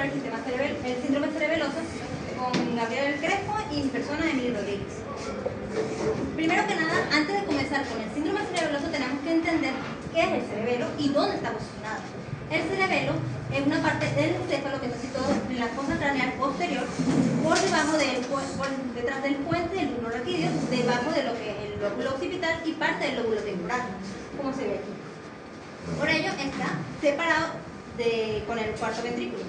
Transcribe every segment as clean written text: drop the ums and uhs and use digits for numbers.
el síndrome cerebeloso con Gabriel Crespo y mi persona, Emily Rodríguez. Primero que nada, antes de comenzar con el síndrome cerebeloso, tenemos que entender qué es el cerebelo y dónde está posicionado. El cerebelo es una parte del encéfalo que está situado en la fosa craneal posterior, por detrás del puente del lóbulo raquídeo, debajo de lo que es el lóbulo occipital y parte del lóbulo temporal, como se ve aquí. Por ello está separado con el cuarto ventrículo.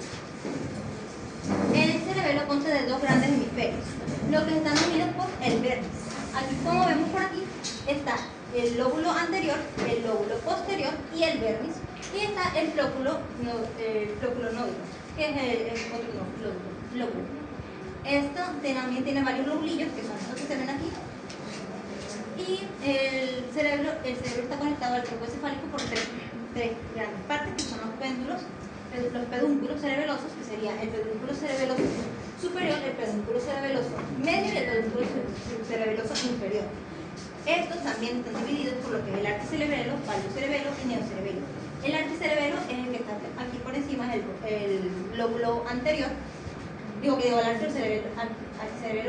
El cerebelo consta de dos grandes hemisferios, los que están unidos por el vértice. Aquí, como vemos por aquí, está el lóbulo anterior, el lóbulo posterior y el vértice, y está el flóculo nódulo, que es el otro lóbulo. Esto también tiene varios lobulillos, que son estos que se ven aquí, y el cerebro está conectado al tronco encefálico por tres grandes partes, que son los pedúnculos cerebelosos, que sería el pedúnculo cerebeloso superior, el pedúnculo cerebeloso medio y el pedúnculo cerebeloso inferior. Estos también están divididos por lo que es el arquicerebelo, valiocerebelo y neocerebelo. El arquicerebelo es el que está aquí por encima, es el lóbulo anterior. El arquicerebelo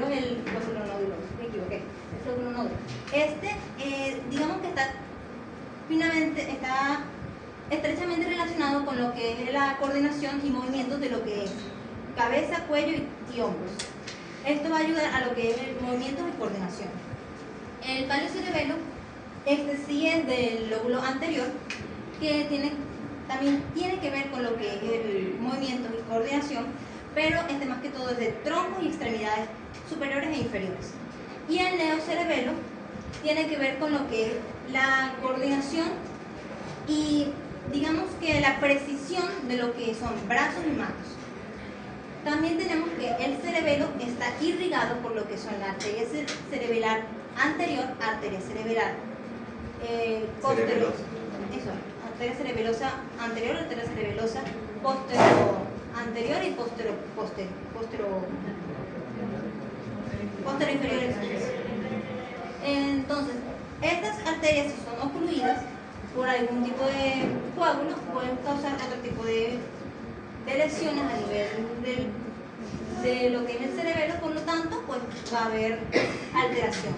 es el lóbulo nódulo, me equivoqué, el lóbulo nódulo. Digamos que está estrechamente relacionado con lo que es la coordinación y movimientos de lo que es cabeza, cuello y hombros. Esto va a ayudar a lo que es el movimiento y coordinación. El valiocerebelo sigue del lóbulo anterior, que también tiene que ver con lo que es el movimiento y coordinación, pero más que todo es de troncos y extremidades superiores e inferiores. Y el neocerebelo tiene que ver con lo que es la coordinación y digamos que la precisión de lo que son brazos y manos. También tenemos que el cerebelo está irrigado por lo que son la arteria cerebelar anterior, arteria cerebelar posterior. Eso, arteria cerebelosa anterior, arteria cerebelosa posterior anterior y posterior inferior. Entonces, estas arterias, si son ocluidas por algún tipo de coágulo, pueden causar otro tipo de lesiones a nivel de lo que es el cerebelo, por lo tanto, pues va a haber alteración.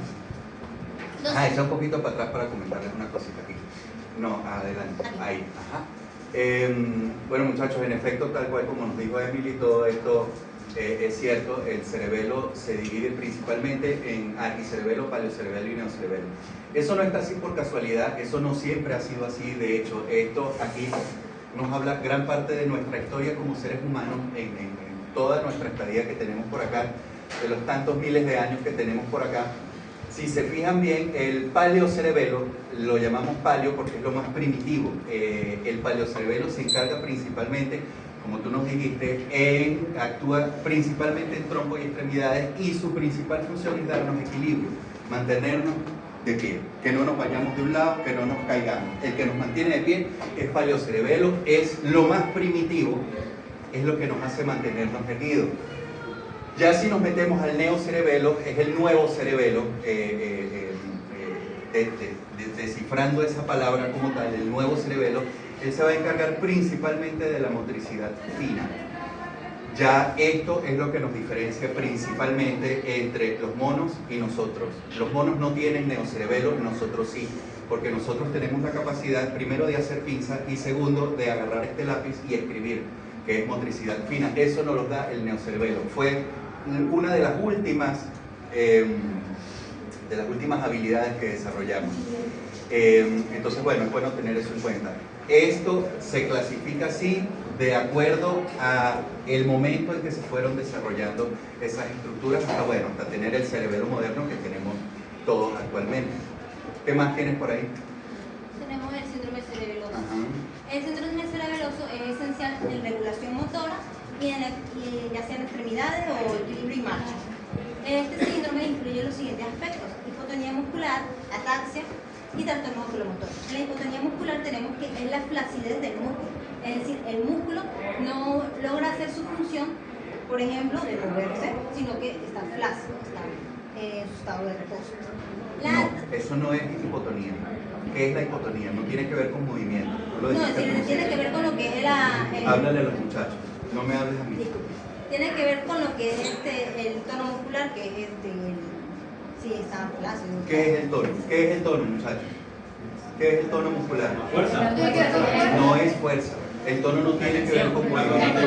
Entonces, echa un poquito para atrás para comentarles una cosita aquí. No, adelante. Aquí. Ahí, ajá. Bueno, muchachos, en efecto, tal cual como nos dijo Emily, todo esto es cierto. El cerebelo se divide principalmente en arquicerebelo, paliocerebelo y neocerebelo. Eso no está así por casualidad, eso no siempre ha sido así. De hecho, esto aquí nos habla gran parte de nuestra historia como seres humanos en toda nuestra estadía que tenemos por acá, de los tantos miles de años que tenemos por acá. Si se fijan bien, el paleocerebelo, lo llamamos paleo porque es lo más primitivo. El paleocerebelo se encarga principalmente, como tú nos dijiste, actúa principalmente en troncos y extremidades, y su principal función es darnos equilibrio, mantenernos de pie, que no nos vayamos de un lado, que no nos caigamos. El que nos mantiene de pie es paleocerebelo, es lo más primitivo, es lo que nos hace mantenernos erguidos. Ya si nos metemos al neocerebelo, es el nuevo cerebelo, descifrando esa palabra como tal, el nuevo cerebelo, él se va a encargar principalmente de la motricidad fina. Ya esto es lo que nos diferencia principalmente entre los monos y nosotros. Los monos no tienen neocerebelo, nosotros sí, porque nosotros tenemos la capacidad, primero, de hacer pinza y segundo, de agarrar este lápiz y escribir, que es motricidad fina. Eso nos lo da el neocerebelo. Fue una de las últimas habilidades que desarrollamos. Entonces, bueno, es bueno tener eso en cuenta. Esto se clasifica así de acuerdo a el momento en que se fueron desarrollando esas estructuras hasta, bueno, hasta tener el cerebelo moderno que tenemos todos actualmente. ¿Qué más tienes por ahí? Tenemos el síndrome cerebeloso. Ajá. El síndrome cerebeloso es esencial en regulación motora y ya sea en extremidades o equilibrio y marcha. Este síndrome incluye los siguientes aspectos: hipotonía muscular, ataxia y trastorno oculomotor. En la hipotonía muscular tenemos que es la flacidez del músculo, es decir, el músculo no logra hacer su función, por ejemplo, de moverse, sino que está flácido, está en su estado de reposo. No, eso no es hipotonía. ¿Qué es la hipotonía? No tiene que ver con movimiento. No, tiene que ver con lo que es la... Háblale a los muchachos. No me hables a mí. Disculpe. Tiene que ver con lo que es el tono muscular, que es sí, está flácido. ¿Qué es el tono? ¿Qué es el tono, muchachos? ¿Qué es el tono muscular? Fuerza. No es fuerza. El tono no tiene que ver con movimiento.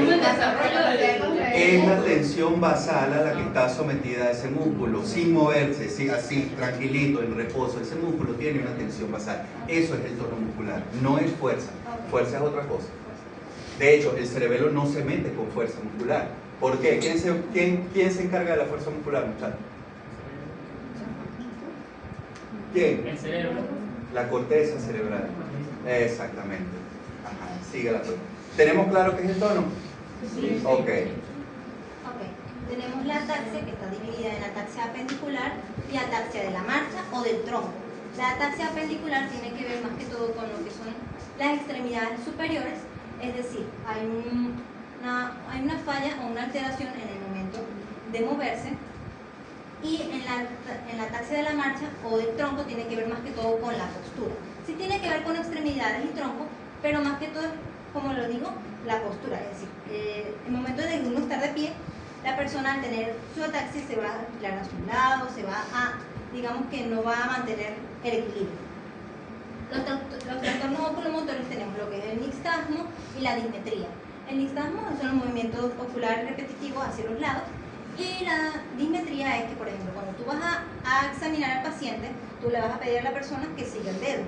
Es la tensión basal a la que está sometida ese músculo, sin moverse, así, tranquilito, en reposo. Ese músculo tiene una tensión basal. Eso es el tono muscular, no es fuerza. Fuerza es otra cosa. De hecho, el cerebelo no se mete con fuerza muscular. ¿Por qué? ¿Quién se encarga de la fuerza muscular, muchachos? ¿Quién? El cerebro. La corteza cerebral. Exactamente. Ajá, sigue la cosa. ¿Tenemos claro qué es el tono? Sí. Ok. Ok. Tenemos la ataxia, que está dividida en ataxia apendicular y ataxia de la marcha o del tronco. La ataxia apendicular tiene que ver más que todo con lo que son las extremidades superiores, es decir, hay una falla o una alteración en el momento de moverse. Y en la ataxia de la marcha o del tronco tiene que ver más que todo con la postura. Sí tiene que ver con extremidades y tronco, pero más que todo, como lo digo, la postura. Es decir, el momento de uno estar de pie, la persona al tener su ataxia se va a girar a su lado, se va a, digamos que no va a mantener el equilibrio. Los trastornos oculomotores tenemos lo que es el nixtasmo y la dismetría. El nixtasmo son los movimientos oculares repetitivos hacia los lados. Y la dismetría es que, por ejemplo, cuando tú vas a examinar al paciente, tú le vas a pedir a la persona que siga el dedo.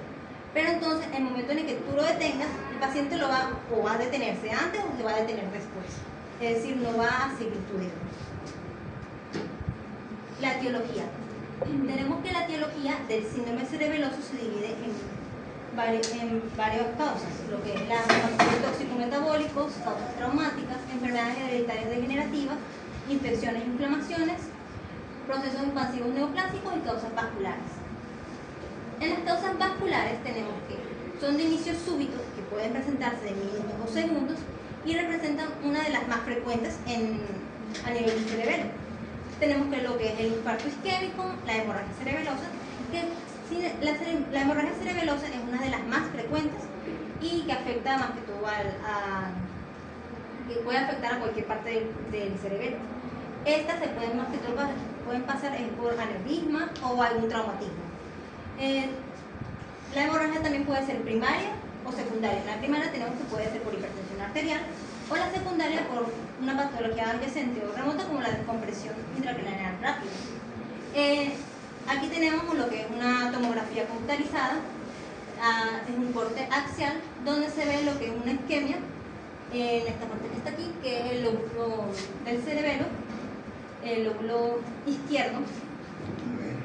Pero entonces, en el momento en el que tú lo detengas, el paciente lo va a detenerse antes o se va a detener después. Es decir, no va a seguir tu dedo. La etiología. Tenemos que la etiología del síndrome cerebeloso se divide en varias causas, lo que es factores tóxico-metabólicos, causas traumáticas, enfermedades hereditarias degenerativas, infecciones e inflamaciones, procesos expansivos neoplásicos y causas vasculares. En las causas vasculares tenemos que son de inicio súbito, que pueden presentarse de minutos o segundos y representan una de las más frecuentes a nivel del cerebelo. Tenemos que lo que es el infarto isquémico, la hemorragia cerebelosa, que la hemorragia cerebelosa es una de las más frecuentes y que afecta más que todo que puede afectar a cualquier parte del cerebelo. Estas se pueden más que todo pueden pasar por aneurisma o algún traumatismo. La hemorragia también puede ser primaria o secundaria. La primaria tenemos que puede ser por hipertensión arterial o la secundaria por una patología adyacente o remota como la descompresión intracraneal rápida. Aquí tenemos lo que es una tomografía computarizada, es un corte axial donde se ve lo que es una isquemia en esta parte que está aquí, que es el lóbulo del cerebelo, el lóbulo izquierdo. A ver.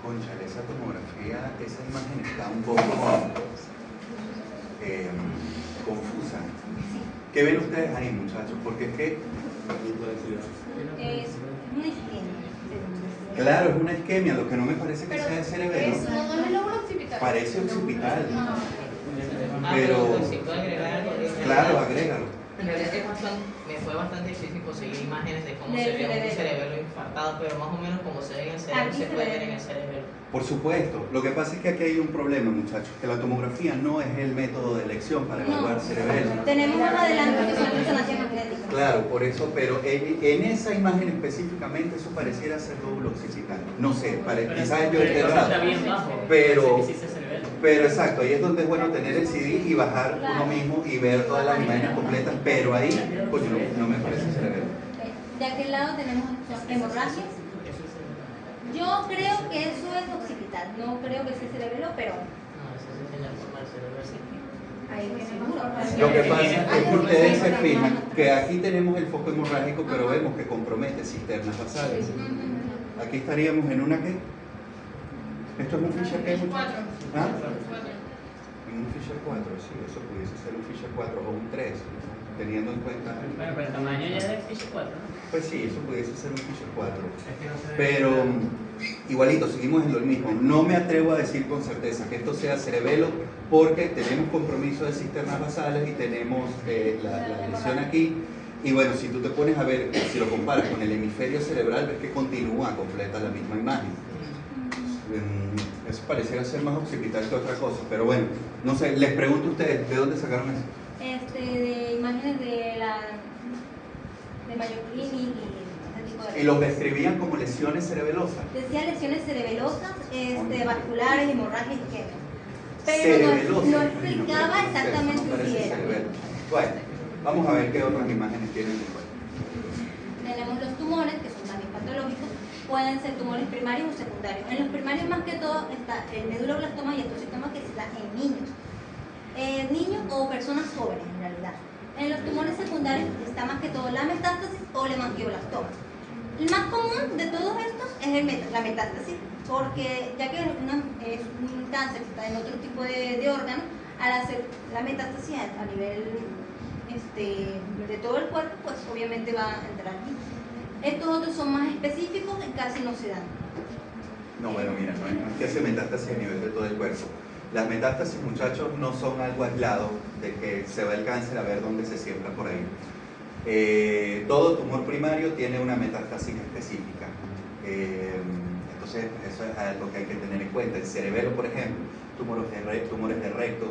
Cónchale, esa tomografía, esa imagen está un poco confusa. ¿Qué ven ustedes ahí, muchachos? Porque es que... Es una isquemia. Claro, es una isquemia, lo que no me parece que sea el cerebelo. No es el lóbulo occipital. Parece occipital. Pero si puedo agregar algo. Claro, agrégalo. En realidad me fue bastante difícil conseguir imágenes de cómo se ve un cerebelo infartado, pero más o menos como se ve en el cerebro, se puede ver en el cerebelo. Por supuesto. Lo que pasa es que aquí hay un problema, muchachos, que la tomografía no es el método de elección para evaluar cerebelo. Tenemos más adelante que son resonancias magnéticas. Claro, por eso, pero en esa imagen específicamente eso pareciera ser lóbulo occipital. No sé, quizás yo he errado. Pero exacto, ahí es donde es bueno tener el CD y bajar uno mismo y ver todas las imágenes completas, pero ahí pues no me parece cerebelo. De aquel lado tenemos hemorragias. Yo creo que eso es occipital, no creo que sea cerebelo, pero No, eso es en la forma del cerebro, sí. ahí es seguro. Lo que pasa es que ustedes se fijan que aquí tenemos el foco hemorrágico, pero vemos que compromete cisternas basales. Aquí estaríamos en una ¿qué? ¿Esto es un Fisher qué? ¿Ah? En un Fisher 4, sí, eso pudiese ser un Fisher 4 o un 3, teniendo en cuenta... Bueno, pero el tamaño ya es del Fisher 4, ¿no? Pues sí, eso pudiese ser un Fisher 4. Pero igualito, seguimos en lo mismo. No me atrevo a decir con certeza que esto sea cerebelo porque tenemos compromiso de cisternas basales y tenemos la lesión aquí. Y bueno, si tú te pones a ver, si lo comparas con el hemisferio cerebral, ves que continúa completa la misma imagen. Eso pareciera ser más occipital que otra cosa, pero bueno, no sé, les pregunto a ustedes, ¿de dónde sacaron eso? De imágenes de Mayo Clinic y ese tipo de cosas. Y los describían como lesiones cerebelosas. Decía lesiones cerebelosas, vasculares, hemorragias isquémicas. Pero Cerebelosas. no explicaba exactamente No parece si era. cerebelo. Bueno, vamos a ver qué otras imágenes tienen después. Tenemos los tumores, que son también patológicos, pueden ser tumores primarios o secundarios. En los primarios más que todo está el medulloblastoma y estrositoma, que se da en niños. Niños o personas jóvenes en realidad. En los tumores secundarios está más que todo la metástasis o el hemangioblastoma. El más común de todos estos es la metástasis, porque ya que es un cáncer que está en otro tipo de órgano, al hacer la metástasis a nivel de todo el cuerpo, pues obviamente va a entrar aquí. Estos otros son más específicos y casi no se dan. No, bueno, mira, no es que se metástasis a nivel de todo el cuerpo. Las metástasis, muchachos, no son algo aislado de que se va el cáncer a ver dónde se siembra por ahí. Todo tumor primario tiene una metástasis específica. Entonces, eso es algo que hay que tener en cuenta. El cerebelo, por ejemplo, tumores de recto,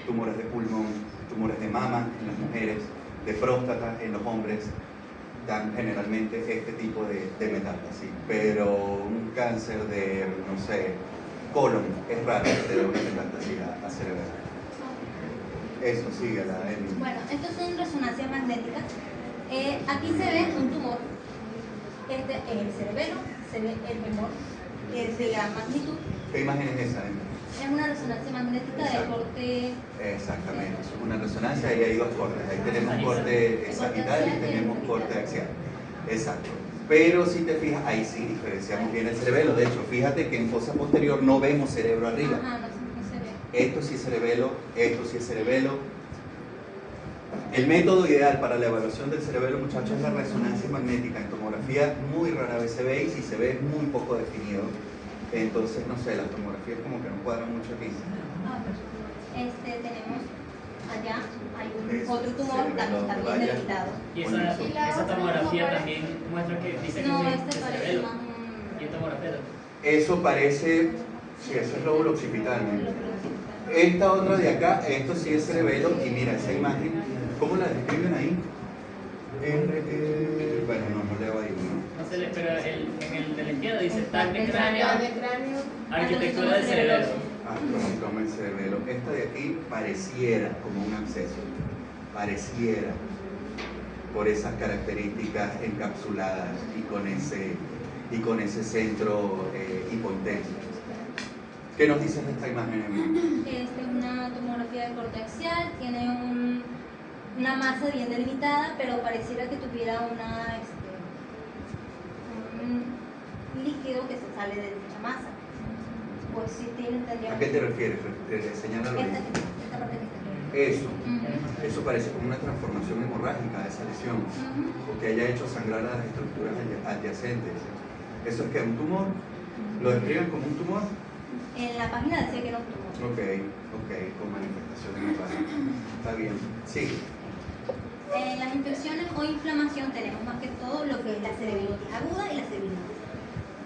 tumores de pulmón, tumores de mama en las mujeres, de próstata en los hombres, dan generalmente este tipo de metástasis. Pero un cáncer de, no sé, colon, es raro que te dé una metástasis a cerebelo. Eso, síguela, Emily. Bueno, estos son resonancias magnéticas. Aquí se ve un tumor. Este es el cerebelo, se ve el tumor, que es de gran magnitud. ¿Qué imagen es esa, Emily? Es una resonancia magnética de corte. Exactamente, es una resonancia y hay dos cortes. Ahí tenemos corte sagital y tenemos corte axial. Exacto. Pero si te fijas, ahí sí diferenciamos bien el cerebelo. De hecho, fíjate que en fosa posterior no vemos cerebro arriba. Ajá, no se ve. Esto sí es cerebelo, esto sí es cerebelo. El método ideal para la evaluación del cerebelo, muchachos, es la resonancia magnética. En tomografía muy rara vez se ve y si se ve es muy poco definido. Entonces, no sé, las tomografías como que no cuadran mucho aquí. Tenemos allá, hay Eso, otro tumor, cerebelo, también vaya. delimitado. Y esa tomografía también muestra que dice que No, es este de parece cerebelo. más Y es tomografía. Eso parece, sí, eso es lóbulo occipital, ¿no? Esta otra de acá, esto sí es cerebelo y mira esa imagen, ¿cómo la describen ahí? Bueno, no leo ahí, ¿no? No se le, pero en el de la izquierda dice TAC de cráneo, de cráneo. arquitectura del cerebelo. Astromicoma el cerebelo. Esta de aquí pareciera como un absceso, pareciera, por esas características encapsuladas y con ese centro hipointenso. ¿Qué nos dices de esta imagen, Emily? Es una tomografía de corte axial, tiene una masa bien delimitada, pero pareciera que tuviera un líquido que se sale de dicha masa. Pues sí tendría. ¿A qué te refieres? Señálalo ahí. Esta parte que está aquí. Eso parece como una transformación hemorrágica de esa lesión, o que haya hecho sangrar a las estructuras adyacentes. ¿Eso es que un tumor? ¿Lo describen como un tumor? En la página decía que era un tumor. Ok, con manifestación hemorrágica. Está bien. Sí. En las infecciones o inflamación tenemos más que todo lo que es la cerebritis aguda y la cerebritis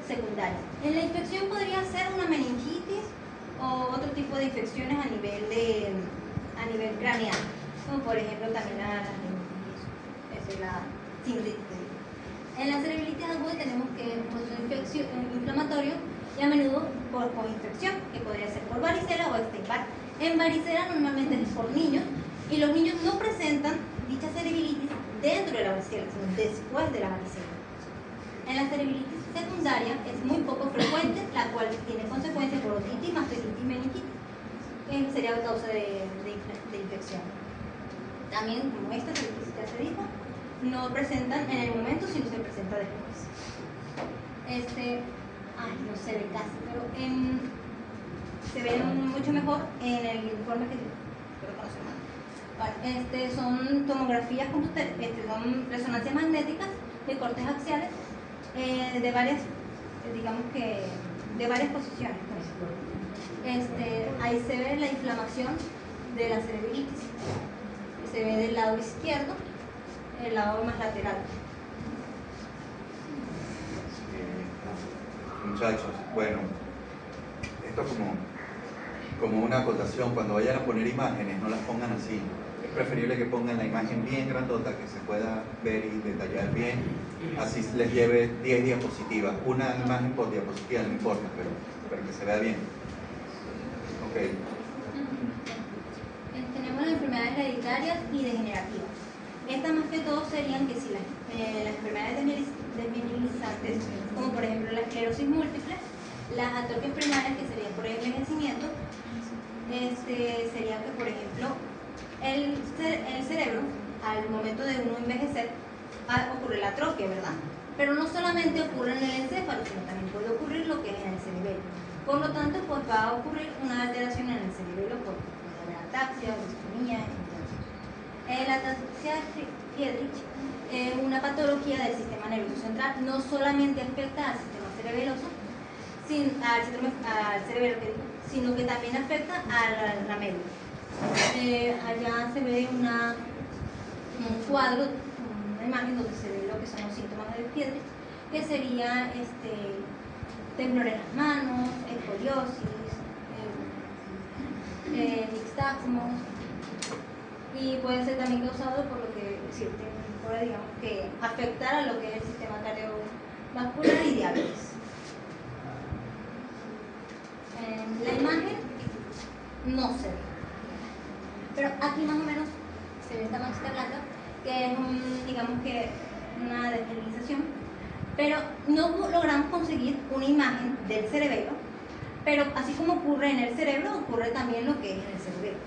secundaria. En la infección podría ser una meningitis o otro tipo de infecciones a nivel craneal, como por ejemplo también la meningitis, esa es la sindritis. En la cerebritis aguda tenemos que es un proceso inflamatorio y a menudo por infección, que podría ser por varicela o Epstein-Barr. En varicela normalmente es por niños y los niños no presentan dicha cerebritis dentro de la varicela, sino después de la varicela. En la cerebritis secundaria es muy poco frecuente, la cual tiene consecuencias por otitis, mastitis y meningitis, que sería causa de infección. También, como esta cerebritis ya se dijo, no presentan en el momento, sino se presenta después. No se ve casi, pero se ve mucho mejor en el informe que creo que no se manda. Vale, son tomografías son resonancias magnéticas de cortes axiales de varias, de varias posiciones. Ahí se ve la inflamación de la cerebritis, se ve del lado izquierdo, el lado más lateral. Muchachos, bueno, esto como una acotación, cuando vayan a poner imágenes, no las pongan así. preferible que pongan la imagen bien grandota, que se pueda ver y detallar bien, así les lleve 10 diapositivas, una imagen por diapositiva, no importa, pero que se vea bien. Ok. Tenemos las enfermedades hereditarias y degenerativas. Estas más que todo serían que si las enfermedades desmielinizantes, como por ejemplo la esclerosis múltiple, las atrofias primarias, que serían por envejecimiento, sería que por ejemplo el cerebro, al momento de uno envejecer, ocurre la atrofia, ¿verdad? Pero no solamente ocurre en el encéfalo, sino también puede ocurrir lo que es en el cerebelo. Por lo tanto, pues va a ocurrir una alteración en el cerebelo porque puede haber ataxia, distonía, entre otros. La ataxia Friedreich es una patología del sistema nervioso central, no solamente afecta al sistema cerebeloso, al cerebelo, sino que también afecta a la médula. Allá se ve un cuadro, una imagen donde se ve lo que son los síntomas de Friedreich, que sería temblor en las manos, escoliosis, nixtasmos, y puede ser también causado por lo que digamos que afectar a lo que es el sistema cardiovascular y diabetes. La imagen no se ve, pero aquí más o menos se ve esta manchita blanca, que es digamos que una desmineralización, pero no logramos conseguir una imagen del cerebelo, pero así como ocurre en el cerebro, ocurre también lo que es en el cerebelo.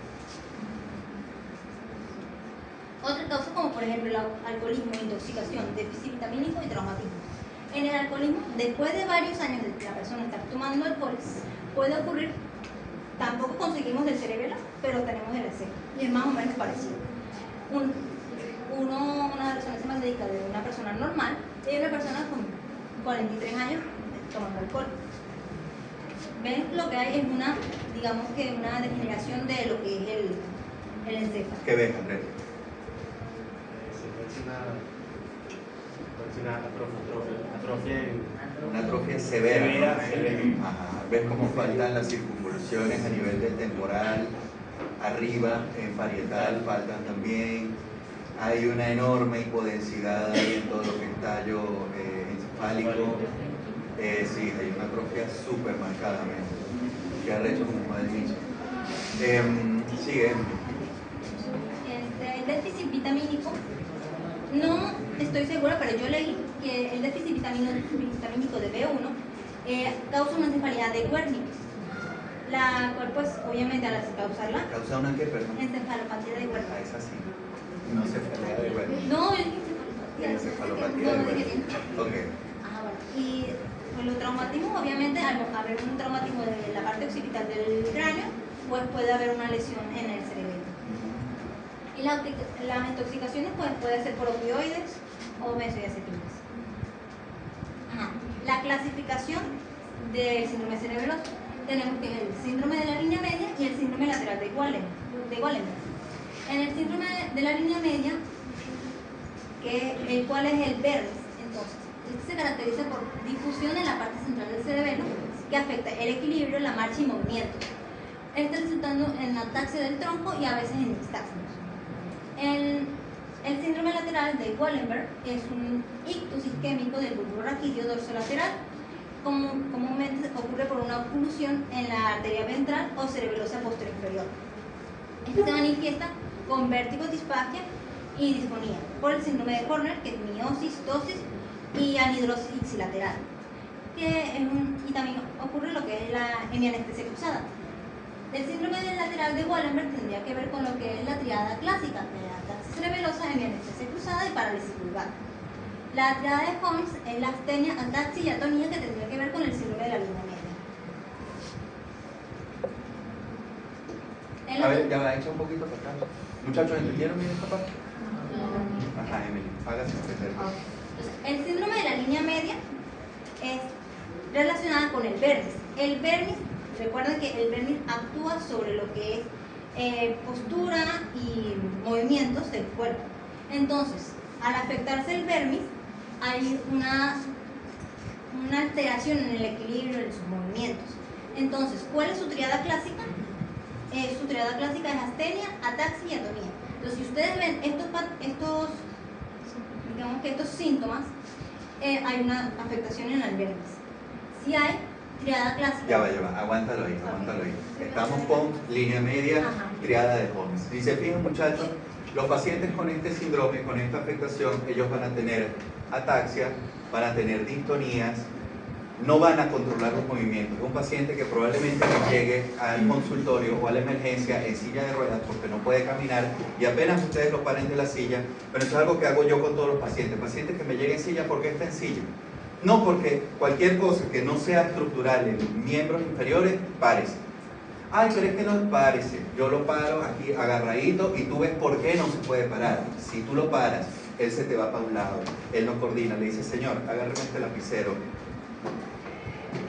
Otra causa, como por ejemplo el alcoholismo, intoxicación, déficit vitamínico y traumatismo. En el alcoholismo, después de varios años de que la persona está tomando alcohol, puede ocurrir, tampoco conseguimos del cerebelo, pero tenemos el encéfalo, y es más o menos parecido. Una resonancia magnética de una persona normal y una persona con 43 años tomando alcohol. ¿Ven? Lo que hay es digamos que una degeneración de lo que es el encéfalo. ¿Qué ves, Andrés? Una atrofia severa. Ajá. ¿Ves cómo faltan las circunvoluciones a nivel del temporal? Arriba, en parietal, faltan también. Hay una enorme hipodensidad ahí en todo lo que es tallo encefálico. Sí, hay una atrofia súper marcada. Que arrecho como el dicho. Sigue. El déficit vitamínico, no estoy segura, pero yo leí que el déficit vitamínico de B1 causa una encefalidad de Wernicke, la cual pues obviamente al causarla ¿Causa una qué, perdón? encefalopatía de Wernicke. Ah, es así. No cefalea de Wernicke. No, es Encefalopatía de Wernicke. Ok. Ajá, bueno. Y pues los traumatismos, obviamente, al haber un traumatismo de la parte occipital del cráneo, pues puede haber una lesión en el cerebelo. Y las intoxicaciones pues, puede ser por opioides o benzodiazepinas. La clasificación del síndrome cerebeloso, tenemos que el síndrome de la línea media y el síndrome lateral de Wallenberg. En el síndrome de la línea media, el cual es el Bernis, entonces, este se caracteriza por difusión en la parte central del cerebelo que afecta el equilibrio, la marcha y movimiento. Este resultando en ataxia del tronco y a veces en nixtasmos. El síndrome lateral de Wallenberg es un ictus isquémico del bulbo raquídeo dorsolateral. Comúnmente ocurre por una oclusión en la arteria ventral o cerebelosa posterior inferior. Este se manifiesta con vértigo, disfagia y disfonía por el síndrome de Horner, que es miosis, tosis y anhidrosis ipsilateral. Y también ocurre lo que es la hemianestesia cruzada. El síndrome del lateral de Wallenberg tendría que ver con lo que es la triada clásica de ataxia cerebelosa, hemianestesia cruzada y parálisis vulgar. La triada de Holmes es la astenia, ataxia y atonía, que tendría que ver con el síndrome de la línea media. A ver, ya va, echa un poquito para acá. Muchachos, ¿entendieron bien esta parte? Ajá, Emily, hágase entender. El síndrome de la línea media es relacionada con el Bernis. El Bernis, recuerden que el Bernis actúa sobre lo que es postura y movimientos del cuerpo. Entonces, al afectarse el Bernis, hay una alteración en el equilibrio de sus movimientos. Entonces, ¿cuál es su triada clásica? Su triada clásica es astenia, ataxia y atonía. Entonces, si ustedes ven digamos que estos síntomas, hay una afectación en el vermis. Si hay triada clásica. Ya va, aguántalo ahí. Estamos con línea media, Ajá. triada de Holmes. Y se fijan, muchachos, los pacientes con este síndrome, con esta afectación, ellos van a tener ataxia, van a tener distonías, no van a controlar los movimientos. Es un paciente que probablemente no llegue al consultorio o a la emergencia en silla de ruedas porque no puede caminar y apenas ustedes lo paren de la silla, pero eso es algo que hago yo con todos los pacientes. Pacientes que me lleguen en silla, ¿por qué está en silla? No, porque cualquier cosa que no sea estructural en miembros inferiores, párese. Ay, pero es que no párese. Yo lo paro aquí agarradito y tú ves por qué no se puede parar. Si tú lo paras, él se te va para un lado, él no coordina, le dice, señor, agárreme este lapicero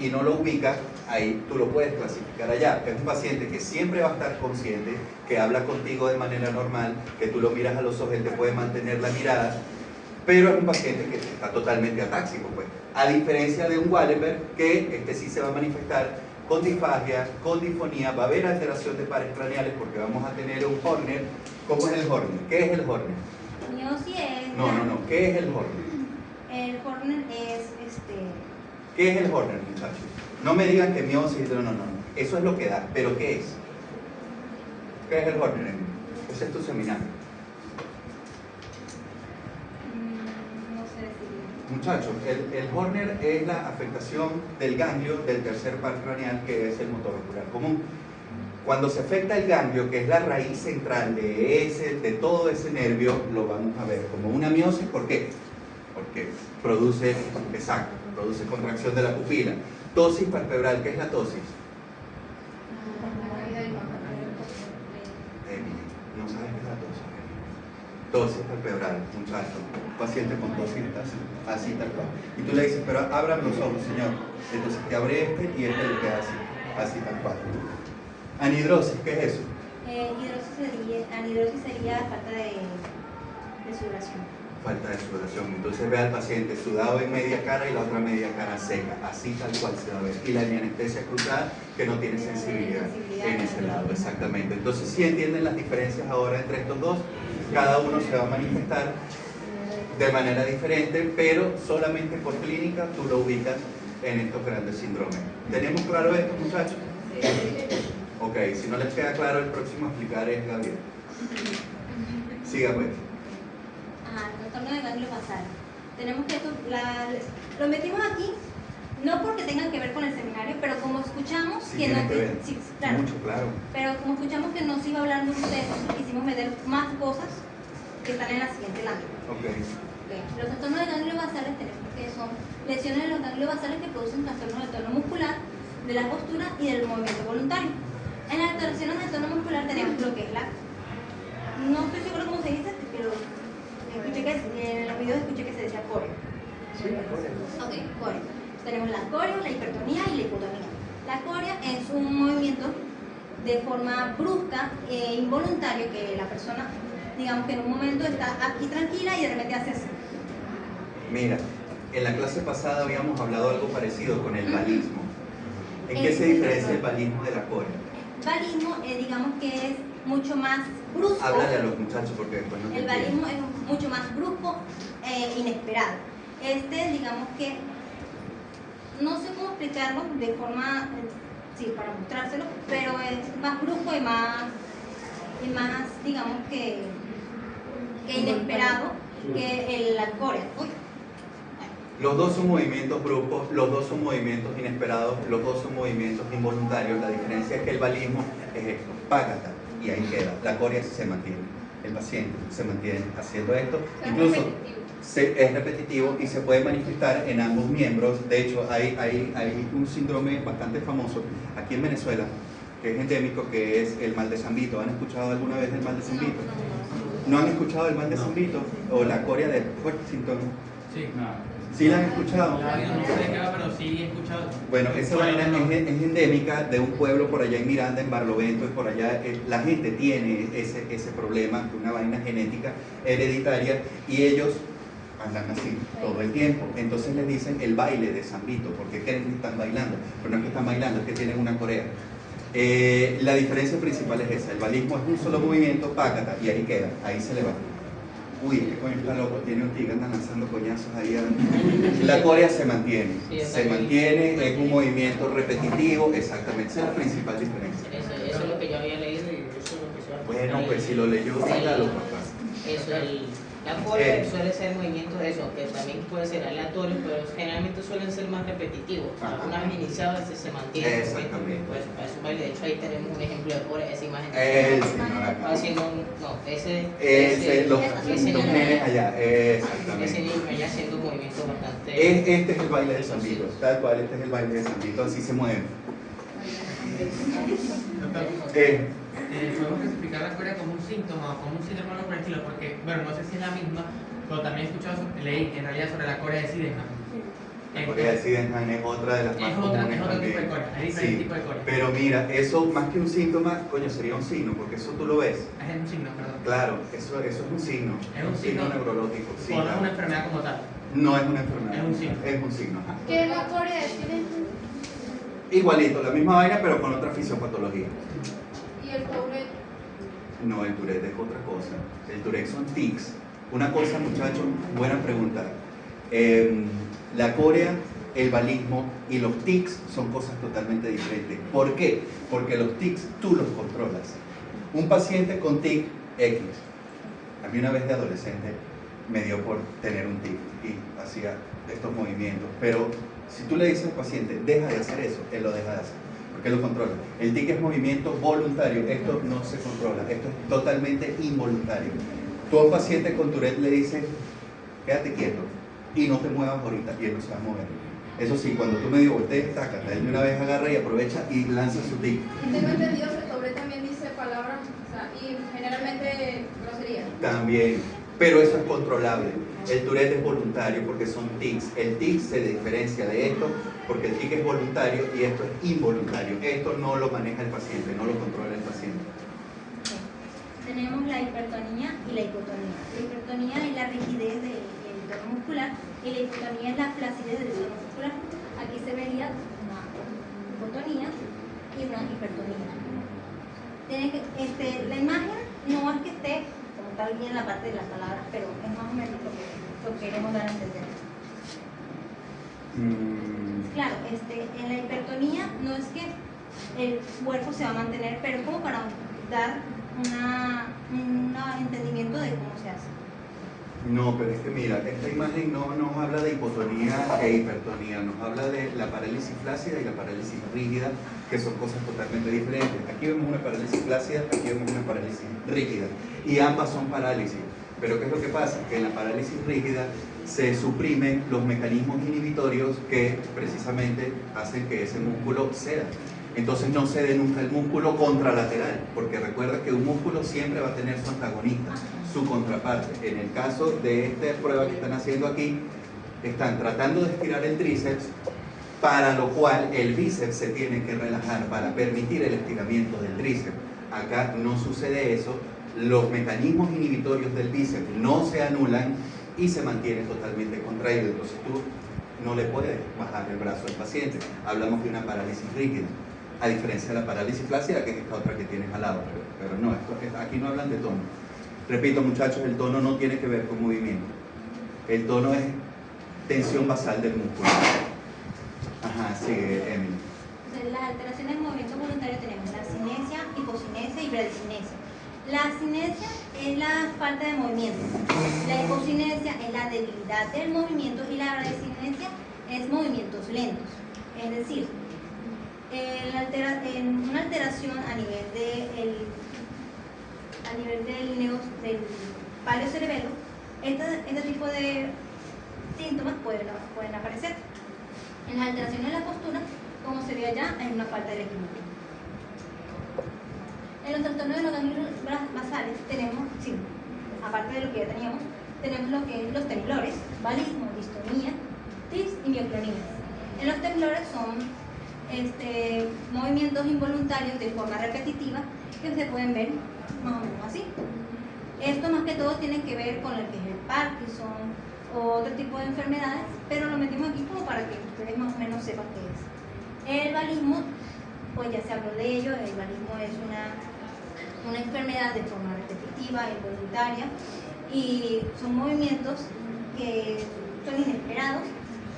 y no lo ubica, ahí tú lo puedes clasificar allá. Es un paciente que siempre va a estar consciente, que habla contigo de manera normal, que tú lo miras a los ojos, él te puede mantener la mirada, pero es un paciente que está totalmente atáxico, pues. A diferencia de un Wallenberg, que este sí se va a manifestar con disfagia, con disfonía, va a haber alteración de pares craneales porque vamos a tener un Horner. ¿Cómo es el Horner? ¿Qué es el Horner? Miosis es... No, ¿qué es el Horner? El Horner es ¿Qué es el Horner, muchachos? No me digan que miosis, no. Eso es lo que da, pero ¿qué es? ¿Qué es el Horner? Ese es tu seminario. no sé decir. Muchachos, el Horner es la afectación del ganglio del tercer par craneal, que es el motor ocular común. Cuando se afecta el ganglio, que es la raíz central de todo ese nervio, lo vamos a ver como una miosis. ¿Por qué? Porque produce contracción de la pupila. Tosis palpebral, ¿qué es la tosis? No sabes qué es la tosis. Tosis palpebral, muchacho. Un paciente con tosis así tal cual. Y tú le dices, pero abran los ojos, señor. Entonces te abre este y este le queda así tal cual. Anhidrosis, ¿qué es eso? Anhidrosis sería falta de sudoración. Falta de sudoración. Entonces ve al paciente sudado en media cara y la otra media cara seca, así tal cual se va a ver. Y la anestesia cruzada, que no tiene sensibilidad en ese lado, exactamente. Entonces sí entienden las diferencias ahora entre estos dos. Cada uno se va a manifestar de manera diferente, pero solamente por clínica tú lo ubicas en estos grandes síndromes. ¿Tenemos claro esto, muchachos? Ok, si no les queda claro, el próximo a explicar es Gabriel. Siga pues. El trastorno de ganglio basal. Tenemos que lo metimos aquí, no porque tengan que ver con el seminario, pero como escuchamos Sí, que tiene no, que ver. sí, claro, Mucho, claro. pero como escuchamos que no se iba a hablar mucho de eso, quisimos meter más cosas que están en la siguiente lámina. Okay. Los trastornos de ganglio basales tenemos que son lesiones de los ganglios basales que producen trastornos del tono muscular, de la postura y del movimiento voluntario. En las alteraciones del tono muscular tenemos lo que es no estoy segura cómo se dice, pero en los videos escuché que se decía coreo. Sí, la coreo. Ok, coreo. Tenemos la coreo, la hipertonía y la hipotonía. La corea es un movimiento de forma brusca e involuntario que la persona, digamos que en un momento está aquí tranquila y de repente hace así. Mira, en la clase pasada habíamos hablado algo parecido con el balismo. ¿En qué se diferencia el balismo de la coreo? Balismo, digamos que es mucho más brusco. Háblale a los muchachos porque después no te El balismo es mucho más brusco e inesperado. Digamos que, no sé cómo explicarlo de forma, sí, para mostrárselo, pero es más brusco y más digamos que inesperado que la corea. Uy. Los dos son movimientos bruscos, los dos son movimientos inesperados, los dos son movimientos involuntarios. La diferencia es que el balismo es esto, págata, y ahí queda. La corea se mantiene, el paciente se mantiene haciendo esto. Incluso es repetitivo y se puede manifestar en ambos miembros. De hecho, hay un síndrome bastante famoso aquí en Venezuela, que es endémico, que es el mal de San Vito. ¿Han escuchado alguna vez el mal de San Vito? ¿No han escuchado el mal de San Vito? O la corea de Parkinson. Sí, no. ¿Sí la han escuchado? No sé de qué va, pero sí he escuchado. Bueno, esa vaina es endémica de un pueblo por allá en Miranda, en Barlovento, y por allá la gente tiene ese problema, una vaina genética hereditaria, y ellos andan así todo el tiempo. Entonces les dicen el baile de San Vito, porque creen que están bailando, pero no es que están bailando, es que tienen una corea. La diferencia principal es esa, el balismo es un solo movimiento, pácata, y ahí queda, ahí se le va. Uy, este coño está loco, tiene un tigre, andan lanzando coñazos ahí. La corea se mantiene, es un movimiento repetitivo, exactamente, esa es la principal diferencia. Eso es lo que yo había leído y eso es lo que se va a Bueno, pues si lo leyó, dígalo, papá. Eso, la coreo suele ser movimientos, eso, que también pueden ser aleatorios, pero generalmente suelen ser más repetitivos. Una vez iniciado, se mantiene. Exactamente. Pues, es un baile. De hecho, ahí tenemos un ejemplo de coreo, esa imagen. Haciendo los nenes allá, exactamente. Ese niño allá haciendo un movimiento bastante. Este es el baile de San Vito, tal cual, este es el baile de San Vito, así se mueve. Podemos clasificar la corea como un síntoma o como un síndrome por el estilo, porque, bueno, no sé si es la misma, pero también he escuchado, leí en realidad sobre la corea de Sydenham. La corea de Sydenham es otra de las más comunes es otro tipo de también. corea, hay diferentes tipos de corea. Pero mira, eso más que un síntoma, coño, sería un signo, porque eso tú lo ves. Es un signo, perdón. Claro, eso es un signo. Es un signo neurológico. Sí, o no es una enfermedad como tal. No es una enfermedad. Es un signo. Es un signo. Ajá. ¿Qué es la corea de Sydenham? Igualito, la misma vaina, pero con otra fisiopatología. ¿Y el Tourette? No, el Tourette es otra cosa. El Tourette son tics. Una cosa, muchachos, buena pregunta. La corea, el balismo y los tics son cosas totalmente diferentes. ¿Por qué? Porque los tics tú los controlas. Un paciente con tic X, a mí una vez de adolescente me dio por tener un tic y hacía estos movimientos, pero si tú le dices al paciente, deja de hacer eso, él lo deja de hacer, porque él lo controla. El tic es movimiento voluntario, esto no se controla, esto es totalmente involuntario. Tú a un paciente con Tourette le dices, quédate quieto y no te muevas ahorita, y él no se va a mover. Eso sí, cuando tú medio voltees, tácate, él de una vez agarra y aprovecha y lanza su tic. Tengo entendido que Tourette también dice palabras, o sea, y generalmente groserías. También, pero eso es controlable. El Tourette es voluntario porque son tics. El tic se diferencia de esto porque el tic es voluntario y esto es involuntario. Esto no lo maneja el paciente, no lo controla el paciente. Tenemos la hipertonía y la hipotonía. La hipertonía es la rigidez del tono muscular y la hipotonía es la flacidez del tono muscular. Aquí se vería una hipotonía y una hipertonía. La imagen no es que esté como tal bien la parte de las palabras, pero es más o menos lo que queremos dar a entender. Claro, en la hipertonía no es que el cuerpo se va a mantener, pero como para dar un entendimiento de cómo se hace. No, pero es que mira, esta imagen no nos habla de hipotonía e hipertonía, nos habla de la parálisis flácida y la parálisis rígida, que son cosas totalmente diferentes. Aquí vemos una parálisis flácida, aquí vemos una parálisis rígida, y ambas son parálisis. Pero ¿qué es lo que pasa? Que en la parálisis rígida se suprimen los mecanismos inhibitorios que precisamente hacen que ese músculo ceda. Entonces no cede nunca el músculo contralateral, porque recuerda que un músculo siempre va a tener su antagonista, su contraparte. En el caso de esta prueba que están haciendo aquí, están tratando de estirar el tríceps, para lo cual el bíceps se tiene que relajar para permitir el estiramiento del tríceps. Acá no sucede eso, los mecanismos inhibitorios del bíceps no se anulan y se mantiene totalmente contraído. Entonces tú no le puedes bajar el brazo al paciente. Hablamos de una parálisis rígida, a diferencia de la parálisis flácida, que es esta otra que tienes al lado, pero no, aquí no hablan de tono. Repito, muchachos, el tono no tiene que ver con movimiento. El tono es tensión basal del músculo. Ajá, sigue, Emily. En las alteraciones de movimiento voluntario tenemos la cinesia, hipocinesia y bradicinesia. La cinesia es la falta de movimiento, la hipocinesia es la debilidad del movimiento y la bradicinesia es movimientos lentos. Es decir, en una alteración a nivel del paleocerebelo, este tipo de síntomas pueden aparecer. En las alteraciones de la postura, como se ve allá, hay una falta de equilibrio. En los trastornos de los ganglios basales tenemos, sí, aparte de lo que ya teníamos, tenemos lo que es los temblores, balismo, distonía, tics y mioclonías. En los temblores son movimientos involuntarios de forma repetitiva que se pueden ver más o menos así. Esto más que todo tiene que ver con lo que es el Parkinson o otro tipo de enfermedades, pero lo metimos aquí como para que ustedes más o menos sepan qué es. El balismo pues ya se habló de ello. El varismo es una enfermedad de forma repetitiva, involuntaria, y son movimientos que son inesperados,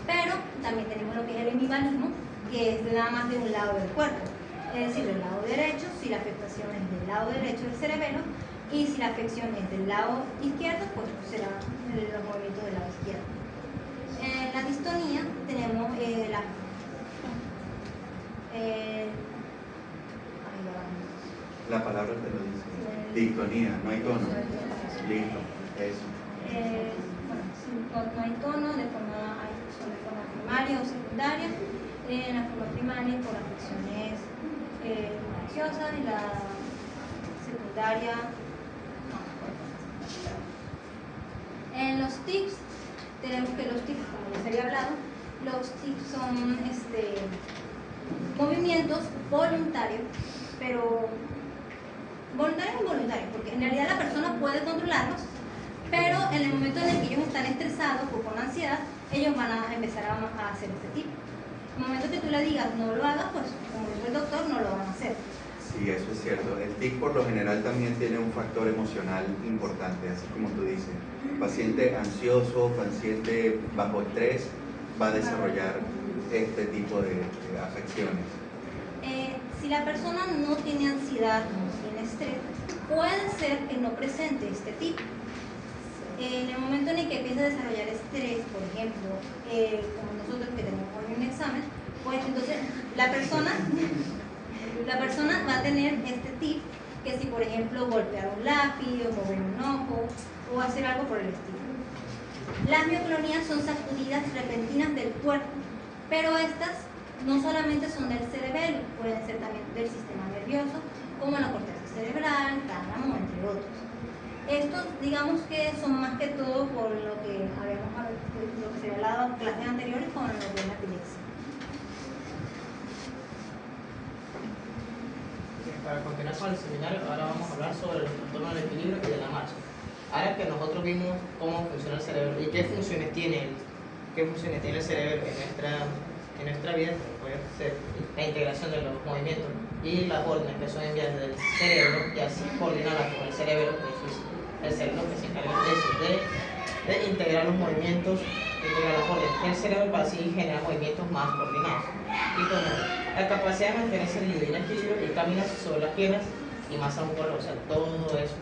pero también tenemos lo que es el hemivarismo, que es nada más de un lado del cuerpo, es decir, del lado derecho, si la afectación es del lado derecho del cerebelo, y si la afección es del lado izquierdo, pues será los movimientos del lado izquierdo. En la distonía tenemos La palabra te lo dice. Distonía, no hay tono. Listo, eso. Bueno, no hay tono, son de forma primaria o secundaria. En la forma primaria por afecciones infecciosas y la secundaria no. En los tics tenemos que los tics, como les había hablado, los tics son movimientos voluntarios, pero voluntarios o involuntarios, porque en realidad la persona puede controlarlos, pero en el momento en el que ellos están estresados o con ansiedad, ellos van a empezar a hacer este tipo. En el momento que tú le digas no lo hagas, pues como dijo el doctor, no lo van a hacer. Sí, eso es cierto. El TIC por lo general también tiene un factor emocional importante, así como tú dices. Paciente ansioso, paciente bajo estrés, va a desarrollar este tipo de afecciones. Si la persona no tiene ansiedad, no tiene estrés, puede ser que no presente este tipo. En el momento en el que empieza a desarrollar estrés, por ejemplo, como nosotros que tenemos hoy un examen, pues entonces la persona va a tener este tip, que si por ejemplo golpear un lápiz o mover un ojo o hacer algo por el estilo. Las mioclonías son sacudidas repentinas del cuerpo, pero estas no solamente son del cerebelo, pueden ser también del sistema nervioso, como la corteza cerebral, tálamo, entre otros. Estos, digamos que son más que todo por lo que se había hablado en clases anteriores con lo que es la epilepsia. Para continuar con el seminario, ahora vamos a hablar sobre los trastornos del equilibrio y de la marcha. Ahora que nosotros vimos cómo funciona el cerebro y qué funciones tiene el cerebro en nuestra vida, puede ser la integración de los movimientos y las órdenes que son enviadas del cerebro y así coordinarlas con el cerebro, que es el cerebro que se encarga de eso, de integrar los movimientos, integrar las órdenes del cerebro para así generar movimientos más coordinados. Y como la capacidad de mantenerse erguido y en equilibrio y caminar sobre las piernas y más aún con o sea, todo eso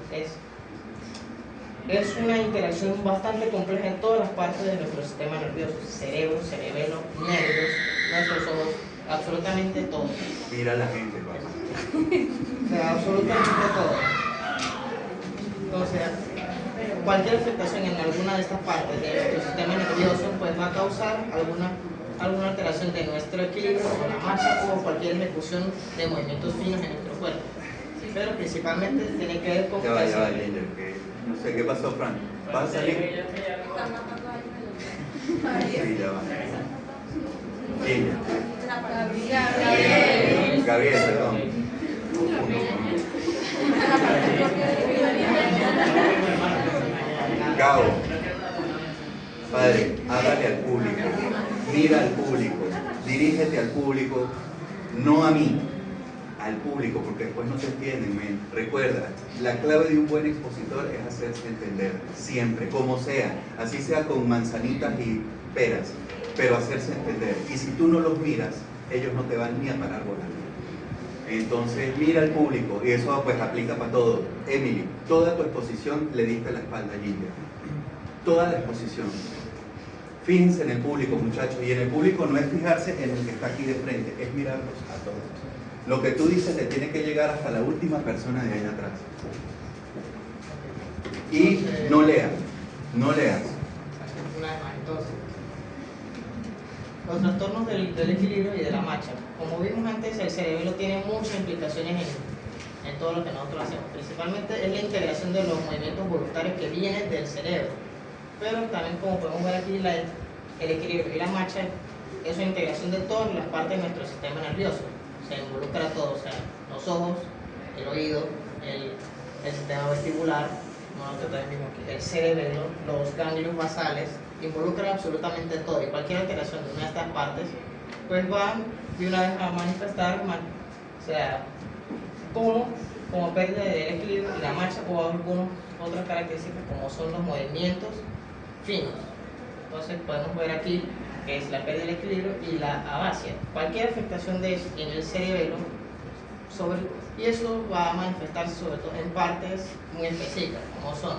es una interacción bastante compleja en todas las partes de nuestro sistema nervioso: cerebro, cerebelo, nervios, nuestros ojos, absolutamente todo. Mira a la gente, papá. O sea, absolutamente todo. Entonces, cualquier afectación en alguna de estas partes de nuestro sistema nervioso pues va a causar alguna alteración de nuestro equilibrio o la marcha o cualquier ejecución de movimientos finos en nuestro cuerpo. Pero principalmente tiene que ver con... Ya va, Ginger, que no sé qué pasó, Fran. ¿Vas a salir? Sí, ya va. Ginger. Gabriel, perdón. Gabo. Padre, háblale al público. Mira al público. Dirígete al público, no a mí. Al público, porque después no se entienden, men. Recuerda, la clave de un buen expositor es hacerse entender, siempre, como sea, así sea con manzanitas y peras, pero hacerse entender. Y si tú no los miras, ellos no te van ni a parar bola. Entonces, mira al público, y eso pues aplica para todo. Emily, toda tu exposición le diste la espalda a Ginger. Toda la exposición. Fíjense en el público, muchachos, y en el público no es fijarse en el que está aquí de frente, es mirarlos a todos. Lo que tú dices le tiene que llegar hasta la última persona de ahí atrás. Y no leas. Una vez más, entonces, los trastornos del equilibrio y de la marcha. Como vimos antes, el cerebelo tiene muchas implicaciones en todo lo que nosotros hacemos. Principalmente es la integración de los movimientos voluntarios que vienen del cerebro. Pero también, como podemos ver aquí, el equilibrio y la marcha es una integración de todas las partes de nuestro sistema nervioso. Se involucra todo, o sea, los ojos, el oído, el sistema vestibular, el cerebelo, los ganglios basales, involucra absolutamente todo, y cualquier alteración de una de estas partes pues va de una vez a manifestar O sea, como pérdida del equilibrio y la marcha, o algunas otras características como son los movimientos finos. Entonces podemos ver aquí que es la pérdida del equilibrio y la abasia. Cualquier afectación de eso en el cerebelo, y eso va a manifestarse sobre todo en partes muy específicas, como son,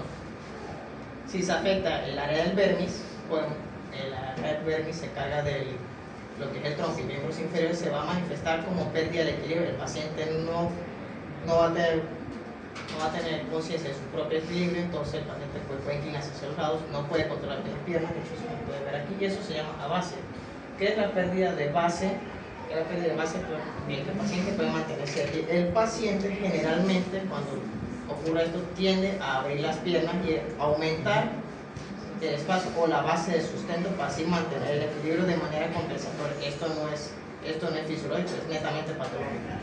si se afecta el área del vermis, bueno, el área del vermis se carga de lo que es el tronco y miembros inferiores, se va a manifestar como pérdida del equilibrio. El paciente no va a tener conciencia de su propio equilibrio, entonces el paciente puede inclinarse hacia los lados, no puede controlar bien las piernas, de hecho eso se puede ver aquí, y eso se llama abasia. ¿Qué es la pérdida de base? La pérdida de base, bien, que el paciente puede mantenerse aquí. El paciente generalmente, cuando ocurre esto, tiende a abrir las piernas y aumentar el espacio o la base de sustento para así mantener el equilibrio de manera compensatoria. Esto no es fisiológico, es netamente patológico.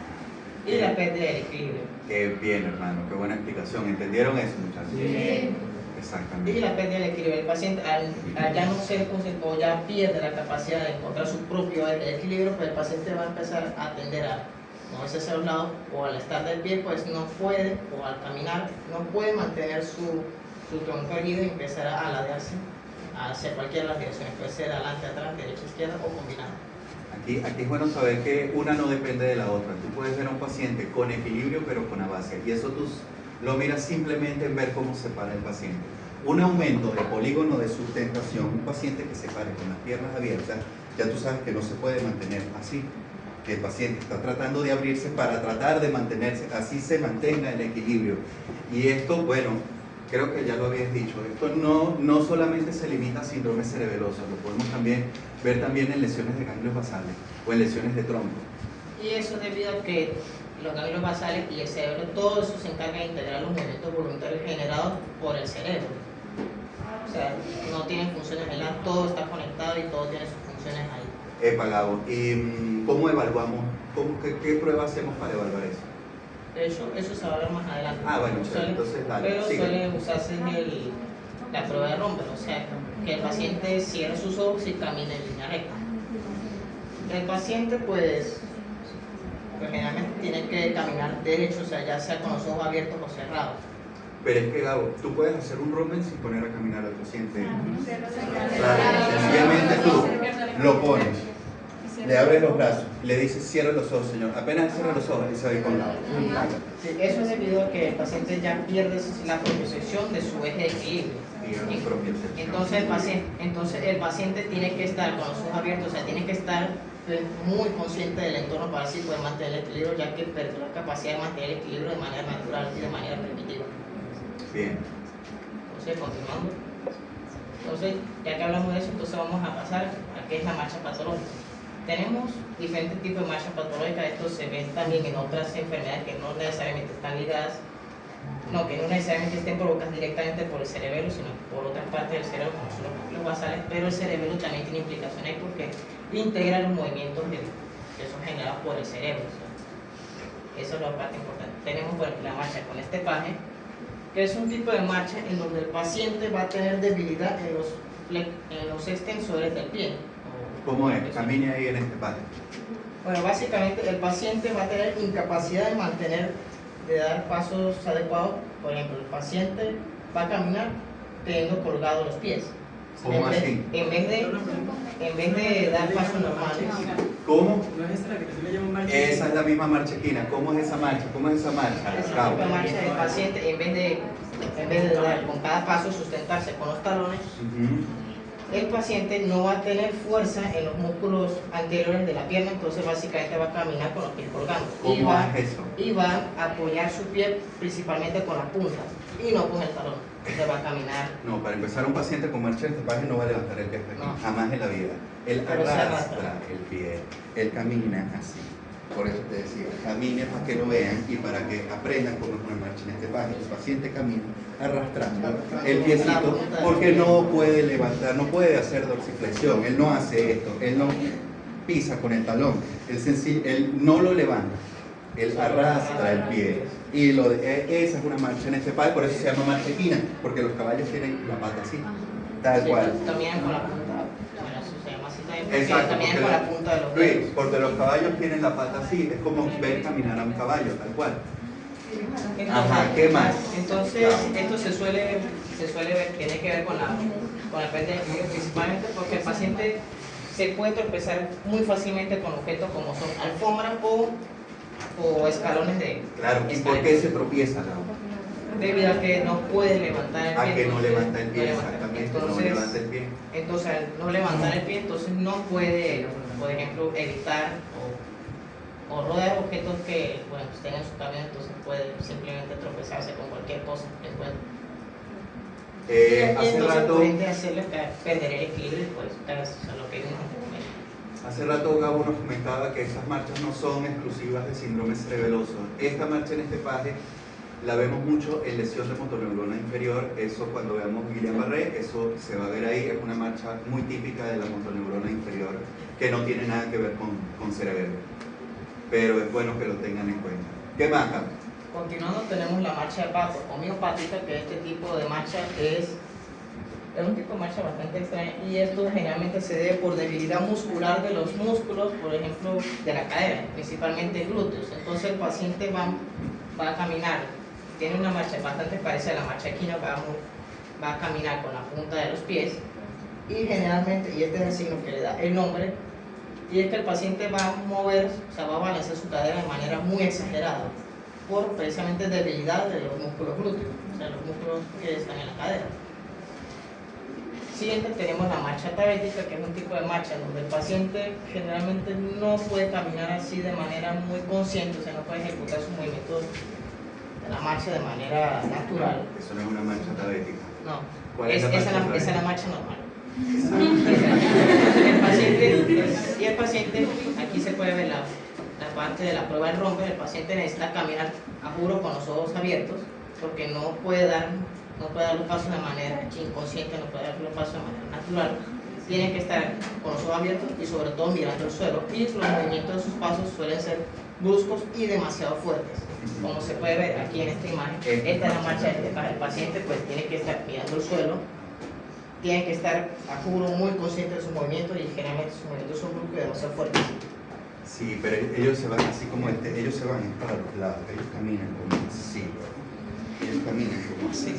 Y la pérdida del equilibrio. Qué bien, hermano, qué buena explicación. ¿Entendieron eso, muchachos? Sí. Exactamente. Y la pérdida del equilibrio. El paciente, al ya no ser consciente o ya pierde la capacidad de encontrar su propio equilibrio, pues el paciente va a empezar a tender a moverse hacia un lado, o al estar de pie, pues no puede, o al caminar, no puede mantener su tronco erguido y empezar a ladearse hacia cualquiera de las direcciones. Puede ser adelante, atrás, derecha, izquierda o combinado. Aquí es bueno saber que una no depende de la otra. Tú puedes ver a un paciente con equilibrio pero con abasia, y eso tú lo miras simplemente en ver cómo se para el paciente. Un aumento de polígono de sustentación, un paciente que se pare con las piernas abiertas, ya tú sabes que no se puede mantener así, que el paciente está tratando de abrirse para tratar de mantenerse, así se mantenga el equilibrio. Y esto, bueno, creo que ya lo habías dicho, esto no solamente se limita a síndrome cerebeloso, lo podemos ver también en lesiones de ganglios basales o en lesiones de tronco. Y eso debido a que los ganglios basales y el cerebro, todo eso se encarga de integrar los movimientos voluntarios generados por el cerebro. O sea, no tienen funciones aisladas, todo está conectado y todo tiene sus funciones ahí. Gabo, ¿y cómo evaluamos? ¿Qué prueba hacemos para evaluar eso? De hecho, eso se va a ver más adelante. Bueno, entonces dale, pero sigue. suele usarse la prueba de Romper, o sea, que el paciente cierre sus ojos y camine en línea recta. El paciente, pues generalmente tiene que caminar derecho, o sea, ya sea con los ojos abiertos o cerrados. Pero es que, Gabo, tú puedes hacer un Rompen sin poner a caminar al paciente. Claro, sencillamente tú lo pones, le abres los brazos, le dices cierra los ojos, señor. Apenas cierra los ojos y se va a ir con lado. Sí, eso es debido a que el paciente ya pierde la propiocepción de su eje de equilibrio. Entonces el paciente tiene que estar con los ojos abiertos, o sea, tiene que estar muy consciente del entorno para así poder mantener el equilibrio, ya que perdió la capacidad de mantener el equilibrio de manera natural y de manera primitiva. Bien. Entonces, continuando. Entonces, ya que hablamos de eso, entonces vamos a pasar a qué es la marcha patológica. Tenemos diferentes tipos de marcha patológica. Esto se ve también en otras enfermedades que no necesariamente están ligadas, que no necesariamente estén provocadas directamente por el cerebelo, sino por otras partes del cerebro, como son los basales, pero el cerebelo también tiene implicaciones porque integra los movimientos que son generados por el cerebro. Esa es la parte importante. Tenemos, por ejemplo, la marcha con estepaje, que es un tipo de marcha en donde el paciente va a tener debilidad en los extensores del pie. ¿Cómo es? Camine ahí en este patio. Bueno, básicamente el paciente va a tener incapacidad de dar pasos adecuados. Por ejemplo, el paciente va a caminar teniendo colgados los pies. ¿Cómo así? En vez de dar pasos normales. ¿Cómo? ¿No es esta la que se llama marcha? Esa es la misma marcha equina. ¿Cómo es esa marcha? ¿Cómo es esa marcha? Esa Gabo. tipo de marcha del paciente, en vez de dar con cada paso sustentarse con los talones, el paciente no va a tener fuerza en los músculos anteriores de la pierna, entonces básicamente va a caminar con los pies colgando. ¿Cómo es eso? Y va a apoyar su pie principalmente con las puntas y no con el talón. Entonces va a caminar. No, para empezar, un paciente con marcha de estepaje no va a levantar el pie hasta aquí, No. jamás en la vida. Él Pero se arrastra arrastra. el pie, él camina así. Por eso te decía, camine para que lo vean y para que aprendan cómo es una marcha en estepaje. El paciente camina arrastrando el piecito porque no puede levantar, no puede hacer dorsiflexión, él no hace esto, él no pisa con el talón, él no lo levanta, él arrastra el pie. Y esa es una marcha en estepaje, por eso se llama marcha equina, porque los caballos tienen la pata así, tal Sí, cual. caminan con la punta. Bueno, eso se llama así también, Exacto, caminan porque con la punta de los Luis, dedos. porque los caballos tienen la pata así, es como ver caminar a un caballo, tal cual. Ajá, ¿qué más? Entonces, esto se suele ver, tiene que ver con la pérdida de equilibrio, principalmente porque el paciente se puede tropezar muy fácilmente con objetos como son alfombras o escalones de Claro, ¿y por qué se tropieza, Lau? debido a que no puede levantar el pie. A que no entonces, levanta el pie, no levanta. exactamente, no Entonces, levanta el pie. Entonces, al no levantar el pie, entonces no puede, por ejemplo, evitar o rodear objetos que, bueno, estén en su camino, entonces puede simplemente tropezarse con cualquier cosa que encuentre. Hace entonces rato, puede hacerle perder el equilibrio y pues caerse, o sea, lo que vimos anteriormente. hace rato Gabo nos comentaba que estas marchas no son exclusivas de síndrome cerebeloso. Esta marcha en este paje la vemos mucho en lesión de motoneurona inferior. Eso cuando veamos Guillain-Barré, eso se va a ver ahí. Es una marcha muy típica de la motoneurona inferior que no tiene nada que ver con cerebelo. Pero es bueno que lo tengan en cuenta. ¿Qué más, Gabo? Continuando, tenemos la marcha de pato homeopática, que este tipo de marcha es un tipo de marcha bastante extraña, y esto generalmente se debe por debilidad muscular de los músculos, por ejemplo, de la cadera, principalmente glúteos. Entonces el paciente va a caminar, tiene una marcha bastante parecida a la marcha equina, va a caminar con la punta de los pies, y generalmente, y este es el signo que le da el nombre, y es que el paciente va a mover, o sea, va a balancear su cadera de manera muy exagerada, por precisamente debilidad de los músculos glúteos, o sea, los músculos que están en la cadera. Siguiente tenemos la marcha atavética, que es un tipo de marcha donde el paciente generalmente no puede caminar así de manera muy consciente, o sea, no puede ejecutar sus movimientos de la marcha de manera natural. Eso no es una marcha tabética. No, ¿Cuál es la esa marcha es la atavética? marcha normal. El paciente, aquí se puede ver la parte de la prueba del romper. El paciente necesita caminar, a juro, con los ojos abiertos, porque no puede dar los pasos de manera inconsciente, no puede dar los pasos de manera natural. Tiene que estar con los ojos abiertos y sobre todo mirando el suelo, y los movimientos de sus pasos suelen ser bruscos y demasiado fuertes, como se puede ver aquí en esta imagen. Esta es la marcha del el paciente, pues tiene que estar mirando el suelo, tiene que estar, a juro, muy consciente de sus movimientos, y generalmente sus movimientos son bruscos y demasiado fuertes. Sí, pero ellos se van así como ellos se van para los lados, ellos caminan como así. Ellos caminan como así.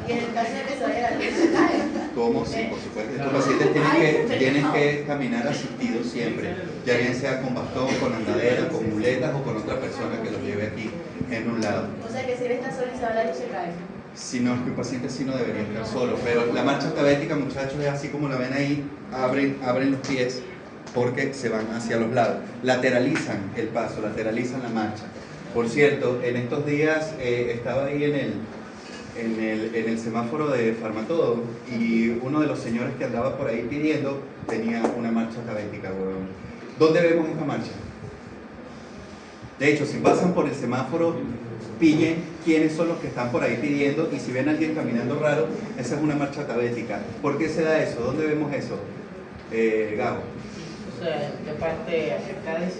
Y en el caso de que se vaya la luz, se cae. ¿Cómo? Sí, por supuesto. Estos pacientes tienen que caminar asistidos siempre, ya bien sea con bastón, con andadera, con muletas o con otra persona que los lleve aquí en un lado. O sea que si él está solo y se va la luz, se cae. Si no, es que el paciente sí no debería estar solo, pero la marcha tavética, muchachos, es así como la ven ahí, abren los pies porque se van hacia los lados, lateralizan el paso, lateralizan la marcha. Por cierto, en estos días estaba ahí en el semáforo de Farmatodo, y uno de los señores que andaba por ahí pidiendo tenía una marcha tavética, huevón. ¿Dónde vemos esta marcha? De hecho, si pasan por el semáforo, pillen quiénes son los que están por ahí pidiendo, y si ven a alguien caminando raro, esa es una marcha tavética. ¿Por qué se da eso? ¿Dónde vemos eso? Gabo. O sea, ¿en qué parte afectada dice?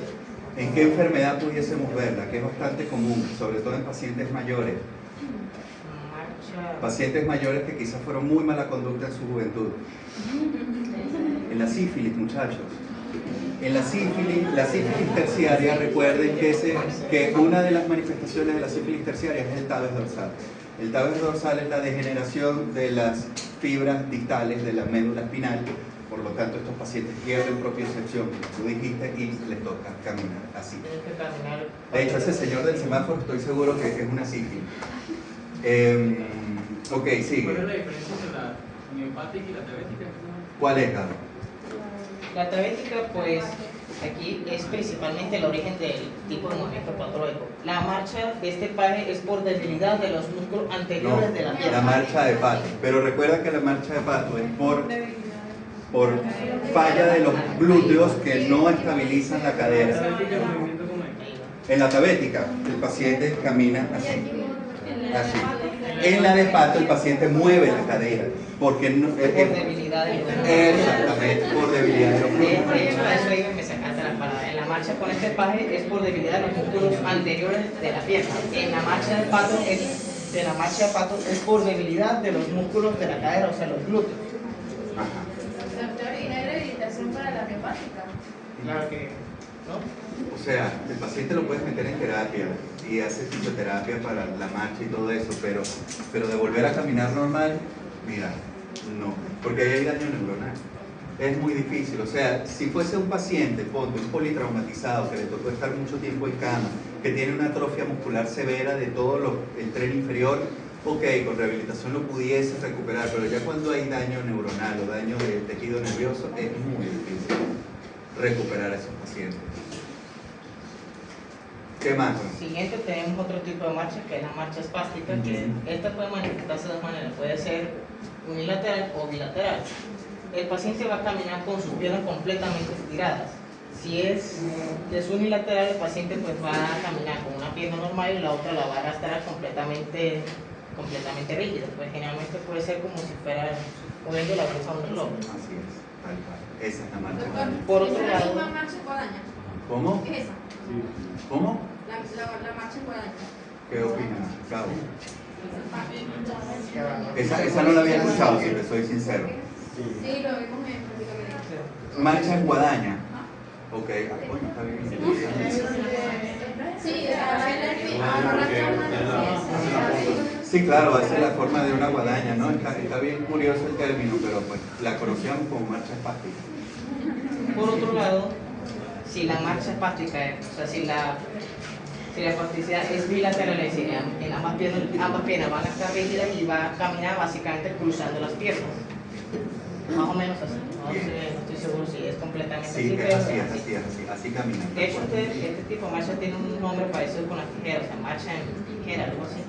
¿En qué enfermedad pudiésemos verla? Que es bastante común, sobre todo en pacientes mayores. Marcha. Pacientes mayores que quizás fueron muy mala conducta en su juventud. En la sífilis, muchachos. En la sífilis terciaria, recuerden que una de las manifestaciones de la sífilis terciaria es el tabes dorsal. El tabes dorsal es la degeneración de las fibras distales de la médula espinal. Por lo tanto, estos pacientes pierden propiocepción, como tú dijiste, y les toca caminar así. Tienes que caminar. De hecho, ese señor del semáforo estoy seguro que es una sífilis. Ok, sigue. ¿Cuál es la diferencia entre la homeopática y la tavética? ¿Cuál es, Gabo? La tavética, pues, aquí es principalmente el origen del tipo de movimiento patológico. La marcha de este paje es por debilidad de los músculos No, anteriores de la pierna. la marcha de pato. Pero recuerda que la marcha de pato es por falla de los glúteos que no estabilizan la cadera. ¿Tavética es un movimiento como es? En la tavética, el paciente camina así. Así. En la de pato, el paciente mueve la cadera. Porque no, Por debilidad de los músculos. exactamente, por debilidad de los De glúteos. hecho, a eso iba y me sacaste la palabra. En la marcha con este paje es por debilidad de los músculos anteriores de la pierna. En la marcha de pato es por debilidad de los músculos de la cadera, o sea, los glúteos. Ajá. Doctor, ¿y no hay rehabilitación para la Claro que, ¿no? O sea, el paciente lo puedes meter en terapia y hace fisioterapia para la marcha y todo eso, pero de volver a caminar normal, mira, no, porque ahí hay daño neuronal. Es muy difícil, o sea, si fuese un paciente, ponte, un politraumatizado que le tocó estar mucho tiempo en cama, que tiene una atrofia muscular severa de todo el tren inferior, ok, con rehabilitación lo pudiese recuperar, pero ya cuando hay daño neuronal o daño del tejido nervioso, es muy difícil recuperar a esos pacientes. ¿Qué más? Siguiente tenemos otro tipo de marcha que es la marcha espástica, que esta puede manifestarse de dos maneras, puede ser unilateral o bilateral. El paciente va a caminar con sus piernas completamente estiradas. Si es unilateral, el paciente pues va a caminar con una pierna normal y la otra la va a arrastrar completamente rígida. Pues generalmente puede ser como si fuera moviendo la bolsa a un reloj. Así es, tal cual. Esa es la marcha. Doctor, Por otro ¿es la lado- misma marcha en guadaña? ¿Cómo? ¿Qué es esa? ¿Cómo? La marcha en guadaña. ¿Qué opinas, Cabo? Ya. Esa no la había escuchado, si te soy sincero. Sí, lo vimos en prácticamente. Marcha en guadaña. Ok, bueno, está bien. Sí, arrastrar más. Sí, claro, esa es la forma de una guadaña, ¿no? Está bien curioso el término, pero pues la conocíamos como marcha espástica. Por otro lado, si la marcha espástica, o sea, si la espasticidad es bilateral, es decir, en ambas piernas van a estar rígidas y va a caminar básicamente cruzando las piernas. Más o menos así. No estoy seguro si es completamente Sí, así, es pero así camina. de hecho, este tipo de marcha tiene un nombre parecido con las tijeras, o sea, marcha en tijera, algo así.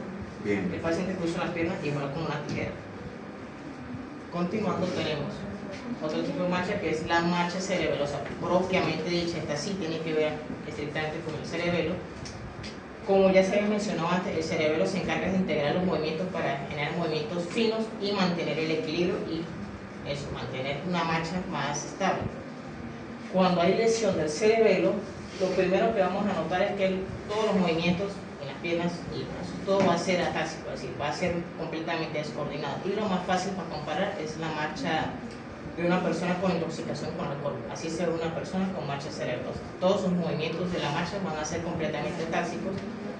Bien. El paciente cruza las piernas igual con una tijera. Continuando tenemos otro tipo de marcha que es la marcha cerebelosa, propiamente dicha. Esta sí tiene que ver estrictamente con el cerebelo. Como ya se había mencionado antes, el cerebelo se encarga de integrar los movimientos para generar movimientos finos y mantener el equilibrio y eso, mantener una marcha más estable. Cuando hay lesión del cerebelo, lo primero que vamos a notar es que todos los movimientos en las piernas y brazos, todo va a ser atáxico, es decir, va a ser completamente descoordinado. Y lo más fácil para comparar es la marcha de una persona con intoxicación con alcohol. Así será una persona con marcha cerebrosa. Todos sus movimientos de la marcha van a ser completamente táxicos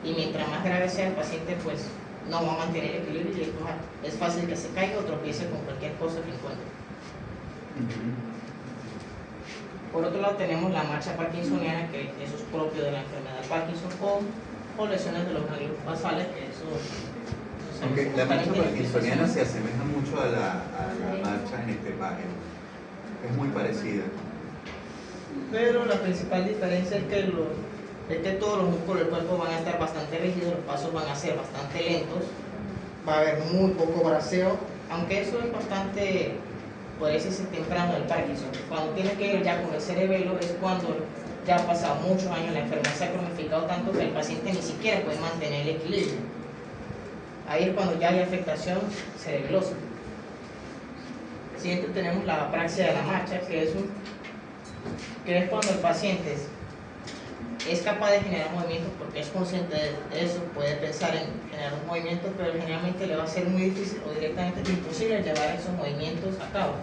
y mientras más grave sea el paciente, pues no va a mantener el equilibrio y es fácil que se caiga o tropiece con cualquier cosa que encuentre. Por otro lado tenemos la marcha parkinsoniana, que eso es propio de la enfermedad de Parkinson o lesiones de los ganglios basales, que eso... Aunque la marcha parkinsoniana se asemeja mucho a la marcha en este página. Es muy parecida. Pero la principal diferencia es que todos los músculos del cuerpo van a estar bastante rígidos, los pasos van a ser bastante lentos, va a haber muy poco braceo, aunque eso es bastante, puede decirse, temprano del Parkinson. Cuando tiene que ver ya con el cerebelo es cuando ya ha pasado muchos años, la enfermedad se ha cronificado tanto que el paciente ni siquiera puede mantener el equilibrio. Ahí es cuando ya hay afectación cerebelosa. Siguiente tenemos la apraxia de la marcha, que es cuando el paciente es capaz de generar movimientos porque es consciente de eso, puede pensar en generar un movimiento, pero generalmente le va a ser muy difícil o directamente imposible llevar esos movimientos a cabo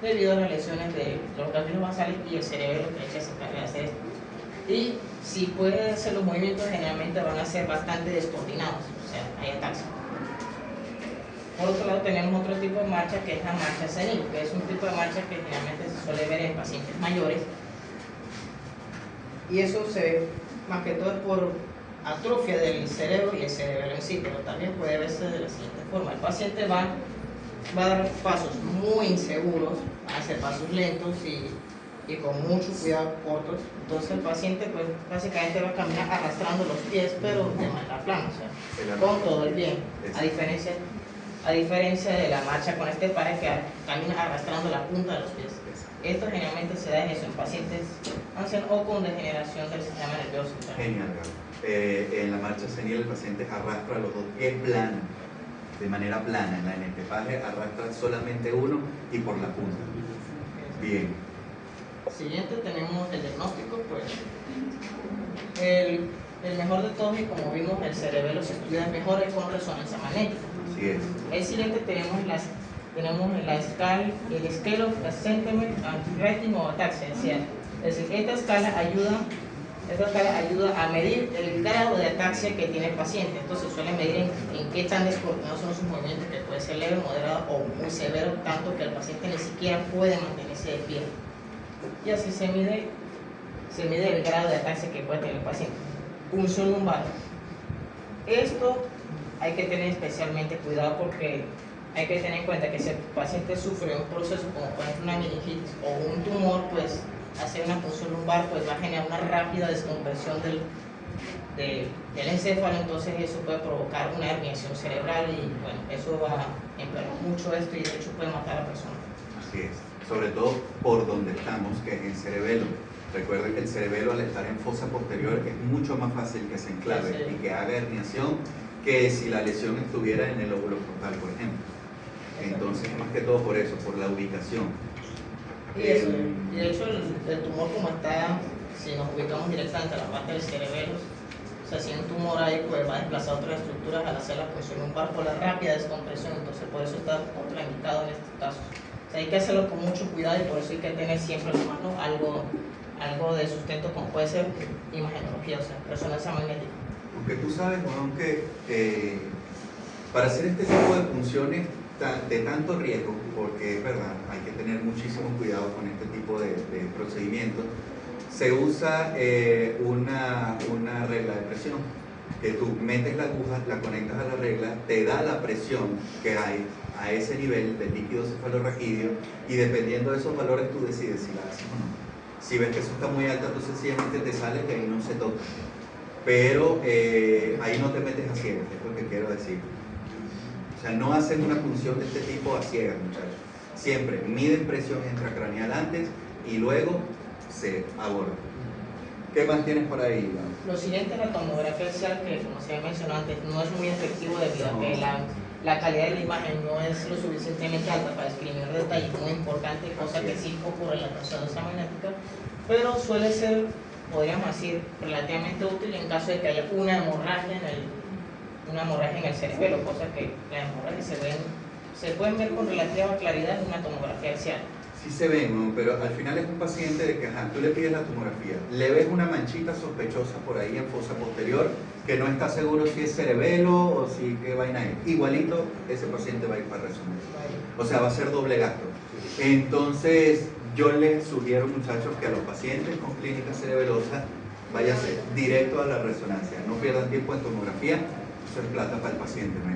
debido a las lesiones de los ganglios basales y el cerebro que se encarga de hacer esto. Y si puede hacer los movimientos, generalmente van a ser bastante descoordinados, o sea, hay ataxia. Por otro lado tenemos otro tipo de marcha que es la marcha senil, que es un tipo de marcha que generalmente se suele ver en pacientes mayores y eso se ve más que todo por atrofia del cerebro y el cerebelo en sí, pero también puede verse de la siguiente forma: el paciente va a dar pasos muy inseguros, va a hacer pasos lentos y con mucho cuidado cortos, entonces el paciente pues básicamente va a caminar arrastrando los pies pero de manera plana, o sea, con todo el bien, a diferencia de la marcha con este par que camina arrastrando la punta de los pies. Esto generalmente se da en eso, en pacientes ancianos o con degeneración del sistema nervioso central. Genial, Gabo. En la marcha senil el paciente arrastra los dos pies plana, de manera plana. En la NTPAGE arrastra solamente uno y por la punta. Bien. Siguiente tenemos el diagnóstico, pues el mejor de todos, y como vimos el cerebelo se estudia mejor es con resonancia magnética. Así es. El siguiente tenemos la escala, el scale of ascendment and rating o ataxia, es decir, Es decir, esta escala ayuda a medir el grado de ataxia que tiene el paciente. Entonces suele medir en qué tan descoordinados son sus movimientos, que puede ser leve, moderado o muy severo, tanto que el paciente ni siquiera puede mantenerse de pie. Y así se mide el grado de ataxia que puede tener el paciente. Punción lumbar. Esto hay que tener especialmente cuidado porque hay que tener en cuenta que si el paciente sufre un proceso como por ejemplo una meningitis o un tumor, pues hacer una punción lumbar pues va a generar una rápida descompresión del encéfalo, entonces eso puede provocar una herniación cerebral y bueno, eso va a empeorar mucho esto y de hecho puede matar a la persona. Así es, sobre todo por donde estamos, que es el cerebelo. Recuerden que el cerebelo al estar en fosa posterior es mucho más fácil que se enclave y que haga herniación que si la lesión estuviera en el lóbulo frontal, por ejemplo. Entonces, más que todo por eso, por la ubicación. Y de hecho el tumor como está, si nos ubicamos directamente a la parte del cerebelo, o sea, si hay un tumor ahí pues va a desplazar otras estructuras al hacer la punción lumbar por la rápida descompresión, entonces por eso está contraindicado en estos casos. O sea, hay que hacerlo con mucho cuidado y por eso hay que tener siempre en la mano algo de sustento como puede ser imagenología, o sea, resonancia magnética. Aunque tú sabes, Juan, que para hacer este tipo de funciones de tanto riesgo, porque es verdad, hay que tener muchísimo cuidado con este tipo de procedimientos, se usa una regla de presión, que tú metes la aguja, la conectas a la regla, te da la presión que hay a ese nivel del líquido cefalorraquídeo y dependiendo de esos valores tú decides si la haces o no. Si ves que eso está muy alto, tú sencillamente te sales y ahí no se toca. Pero ahí no te metes a ciegas, es lo que quiero decir. O sea, no hacen una función de este tipo a ciegas, muchachos. Siempre miden presión intracraneal antes y luego se aborda. ¿Qué más tienes por ahí, Iván? Lo siguiente es la tomografía axial, que como se mencionó antes, no es muy efectivo debido a que la calidad de la imagen no es lo suficientemente alta para discriminar detalles muy importantes, cosa que sí ocurre en la resonancia magnética, pero suele ser, podríamos decir, relativamente útil en caso de que haya una hemorragia en el cerebelo, cosa que las hemorragias se pueden ver con relativa claridad en una tomografía axial. Sí se ven, ¿no? Pero al final es un paciente de que, tú le pides la tomografía, le ves una manchita sospechosa por ahí en fosa posterior, que no está seguro si es cerebelo o si qué vaina es. Igualito, ese paciente va a ir para resonancia. O sea, va a ser doble gasto. Entonces, yo les sugiero, muchachos, que a los pacientes con clínica cerebelosa váyanse directo a la resonancia. No pierdan tiempo en tomografía, eso es plata para el paciente, ¿no?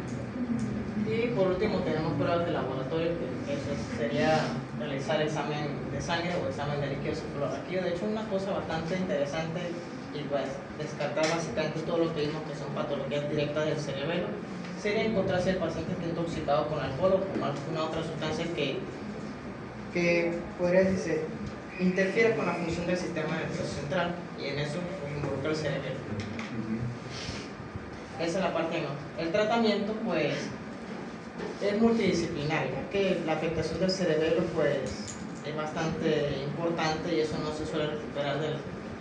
Y por último tenemos pruebas de laboratorio, que eso sería realizar examen de sangre o examen de líquido cefalorraquídeo. De hecho, una cosa bastante interesante y pues descartar básicamente todo lo que vimos que son patologías directas del cerebelo sería encontrar si el paciente está intoxicado con alcohol o con alguna otra sustancia que podría decirse interfiere con la función del sistema nervioso central y en eso pues, involucra el cerebelo. Esa es la parte 1. El tratamiento pues es multidisciplinario, ya que la afectación del cerebelo pues es bastante importante y eso no se suele recuperar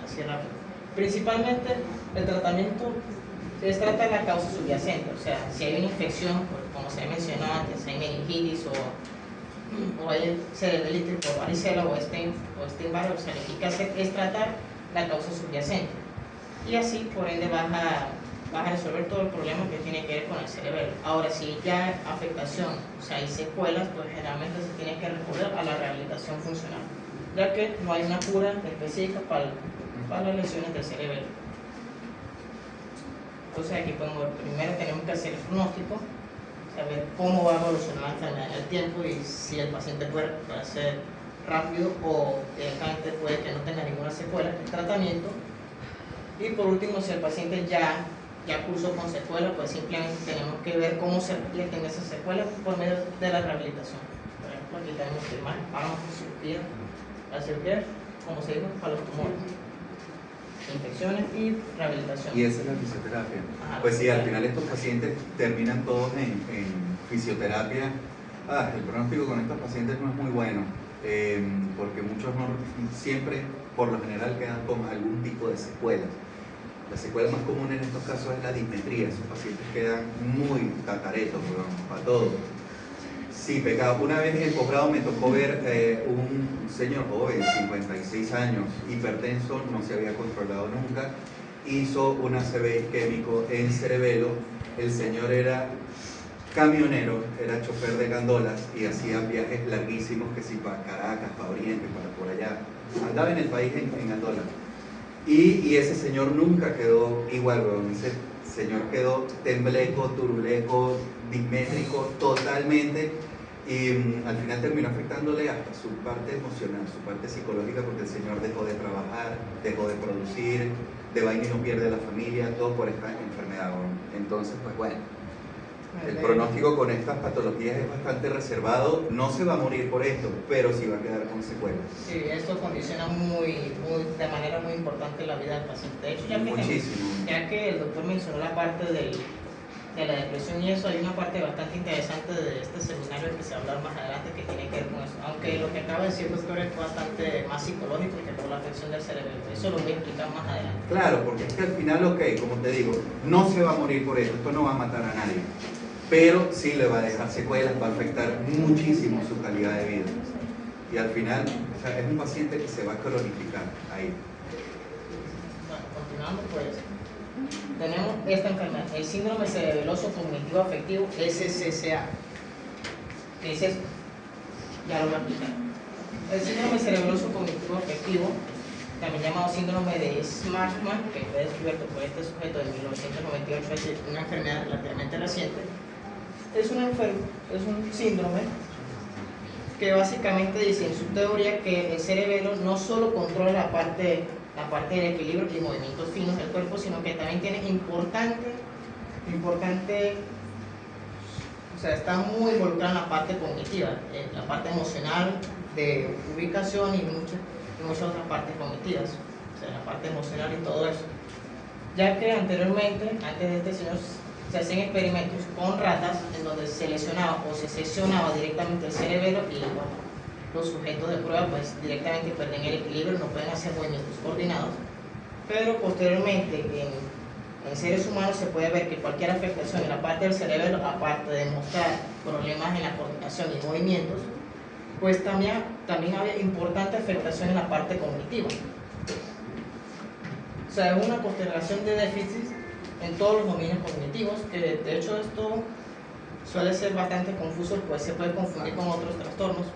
así rápido. Principalmente el tratamiento es tratar la causa subyacente, o sea, si hay una infección, pues, como se mencionó antes, hay meningitis o hay cerebritis por varicela o Epstein-Barr, o sea, lo que hay que hacer es tratar la causa subyacente y así por ende vas a resolver todo el problema que tiene que ver con el cerebelo. Ahora, si ya hay afectación, o sea, hay secuelas, pues generalmente se tiene que recurrir a la rehabilitación funcional, ya que no hay una cura específica para las lesiones del cerebelo. Entonces aquí primero tenemos que hacer el pronóstico, saber cómo va a evolucionar la enfermedad en el tiempo y si el paciente puede recuperarse rápido o directamente puede que no tenga ninguna secuela, el tratamiento. Y por último, si el paciente ya cursó con secuela, pues simplemente tenemos que ver cómo se reflejen esas secuelas por medio de la rehabilitación. Por ejemplo, aquí tenemos el fármacos, cirugía, la cirugía, como se dijo, para los tumores, infecciones y rehabilitación. Y esa es la fisioterapia. Ajá, Pues sí, al final estos pacientes terminan todos en fisioterapia. El pronóstico con estos pacientes no es muy bueno, porque muchos no, siempre, por lo general, quedan con algún tipo de secuelas. La secuela más común en estos casos es la dismetría. Esos pacientes quedan muy tataretos, para todo. Sí, pecado. Una vez en el posgrado me tocó ver un señor joven, 56 años, hipertenso, no se había controlado nunca, hizo un ACV isquémico en cerebelo. El señor era camionero, era chofer de gandolas y hacía viajes larguísimos, que sí, para Caracas, para Oriente, para por allá. Andaba en el país en gandola. Y ese señor nunca quedó igual, weón. Ese señor quedó tembleco, turuleco, dismétrico totalmente. Y al final terminó afectándole hasta su parte emocional, su parte psicológica, porque el señor dejó de trabajar, dejó de producir, de vaina y no pierde a la familia, todo por esta enfermedad, weón. Entonces, pues bueno. El pronóstico con estas patologías es bastante reservado. No se va a morir por esto, pero sí va a quedar con secuelas. Sí, esto condiciona de manera muy importante la vida del paciente. De hecho, ya que el doctor mencionó la parte de la depresión y eso, hay una parte bastante interesante de este seminario que se va a hablar más adelante que tiene que ver con eso. Aunque lo que acaba de decir el doctor es bastante más psicológico que por la afección del cerebro. Eso lo voy a explicar más adelante. Claro, porque es que al final, ok, como te digo, no se va a morir por esto no va a matar a nadie. Pero sí le va a dejar secuelas, va a afectar muchísimo su calidad de vida. Y al final, o sea, es un paciente que se va a cronificar ahí. Bueno, continuamos pues. Tenemos esta enfermedad, el síndrome cerebeloso cognitivo afectivo, SCCA. ¿Qué es eso? Ya lo voy a explicar. El síndrome cerebeloso cognitivo afectivo, también llamado síndrome de Marfan, que fue descubierto por este sujeto en 1998, es decir, una enfermedad relativamente reciente, es un síndrome que básicamente dice en su teoría que el cerebelo no solo controla la parte del equilibrio y movimientos finos del cuerpo, sino que también tiene importante, o sea, está muy involucrado en la parte cognitiva, en la parte emocional, de ubicación y muchas otras partes cognitivas, o sea, la parte emocional y todo eso. Ya que anteriormente, antes de este señor, se hacían experimentos con ratas en donde se lesionaba o se seccionaba directamente el cerebelo y los sujetos de prueba pues directamente pierden el equilibrio, no pueden hacer movimientos coordinados. Pero posteriormente en seres humanos se puede ver que cualquier afectación en la parte del cerebelo, aparte de mostrar problemas en la coordinación y movimientos, pues también había importante afectación en la parte cognitiva. O sea, es una postergación de déficits en todos los dominios cognitivos, que de hecho esto suele ser bastante confuso, pues se puede confundir con otros trastornos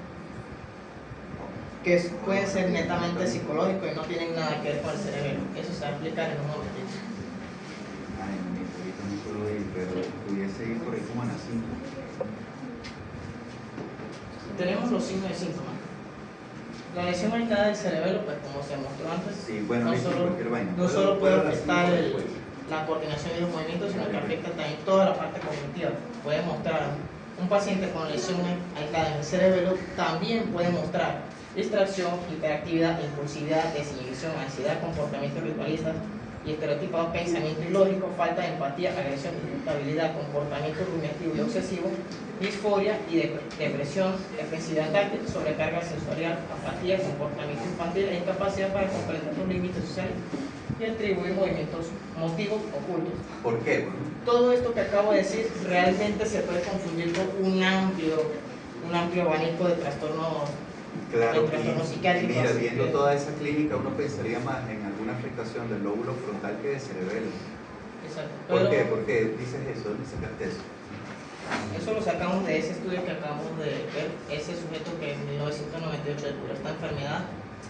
que pueden ser netamente psicológicos y no tienen nada que ver con el cerebro. Eso se va a explicar en un momentito. Ay, ahorita no puedo ir, pero pudiese ir por ahí como a las 5. Tenemos los signos y síntomas. La lesión aislada del cerebelo, pues como se mostró antes, Sí, bueno, no solo puede afectar la coordinación y los movimientos, sino que afecta también toda la parte cognitiva. Puede mostrar un paciente con lesión aislada en el cerebelo, también puede mostrar distracción, hiperactividad, impulsividad, desinhibición, ansiedad, comportamientos ritualistas y estereotipados, pensamiento ilógico, falta de empatía, agresión, irritabilidad, comportamiento rumiativo y obsesivo, disforia y depresión, defensividad táctil, sobrecarga sensorial, apatía, comportamiento infantil e incapacidad para comprender los límites sociales y atribuir movimientos motivos ocultos. ¿Por qué? Todo esto que acabo de decir realmente se puede confundir con un amplio abanico de trastornos. Claro, y mira, viendo toda esa clínica uno pensaría más en alguna afectación del lóbulo frontal que de cerebelo. Exacto. ¿Por qué? ¿Por qué dices eso? ¿Dónde sacaste eso? Eso lo sacamos de ese estudio que acabamos de ver, ese sujeto que en 1998 descubrió esta enfermedad.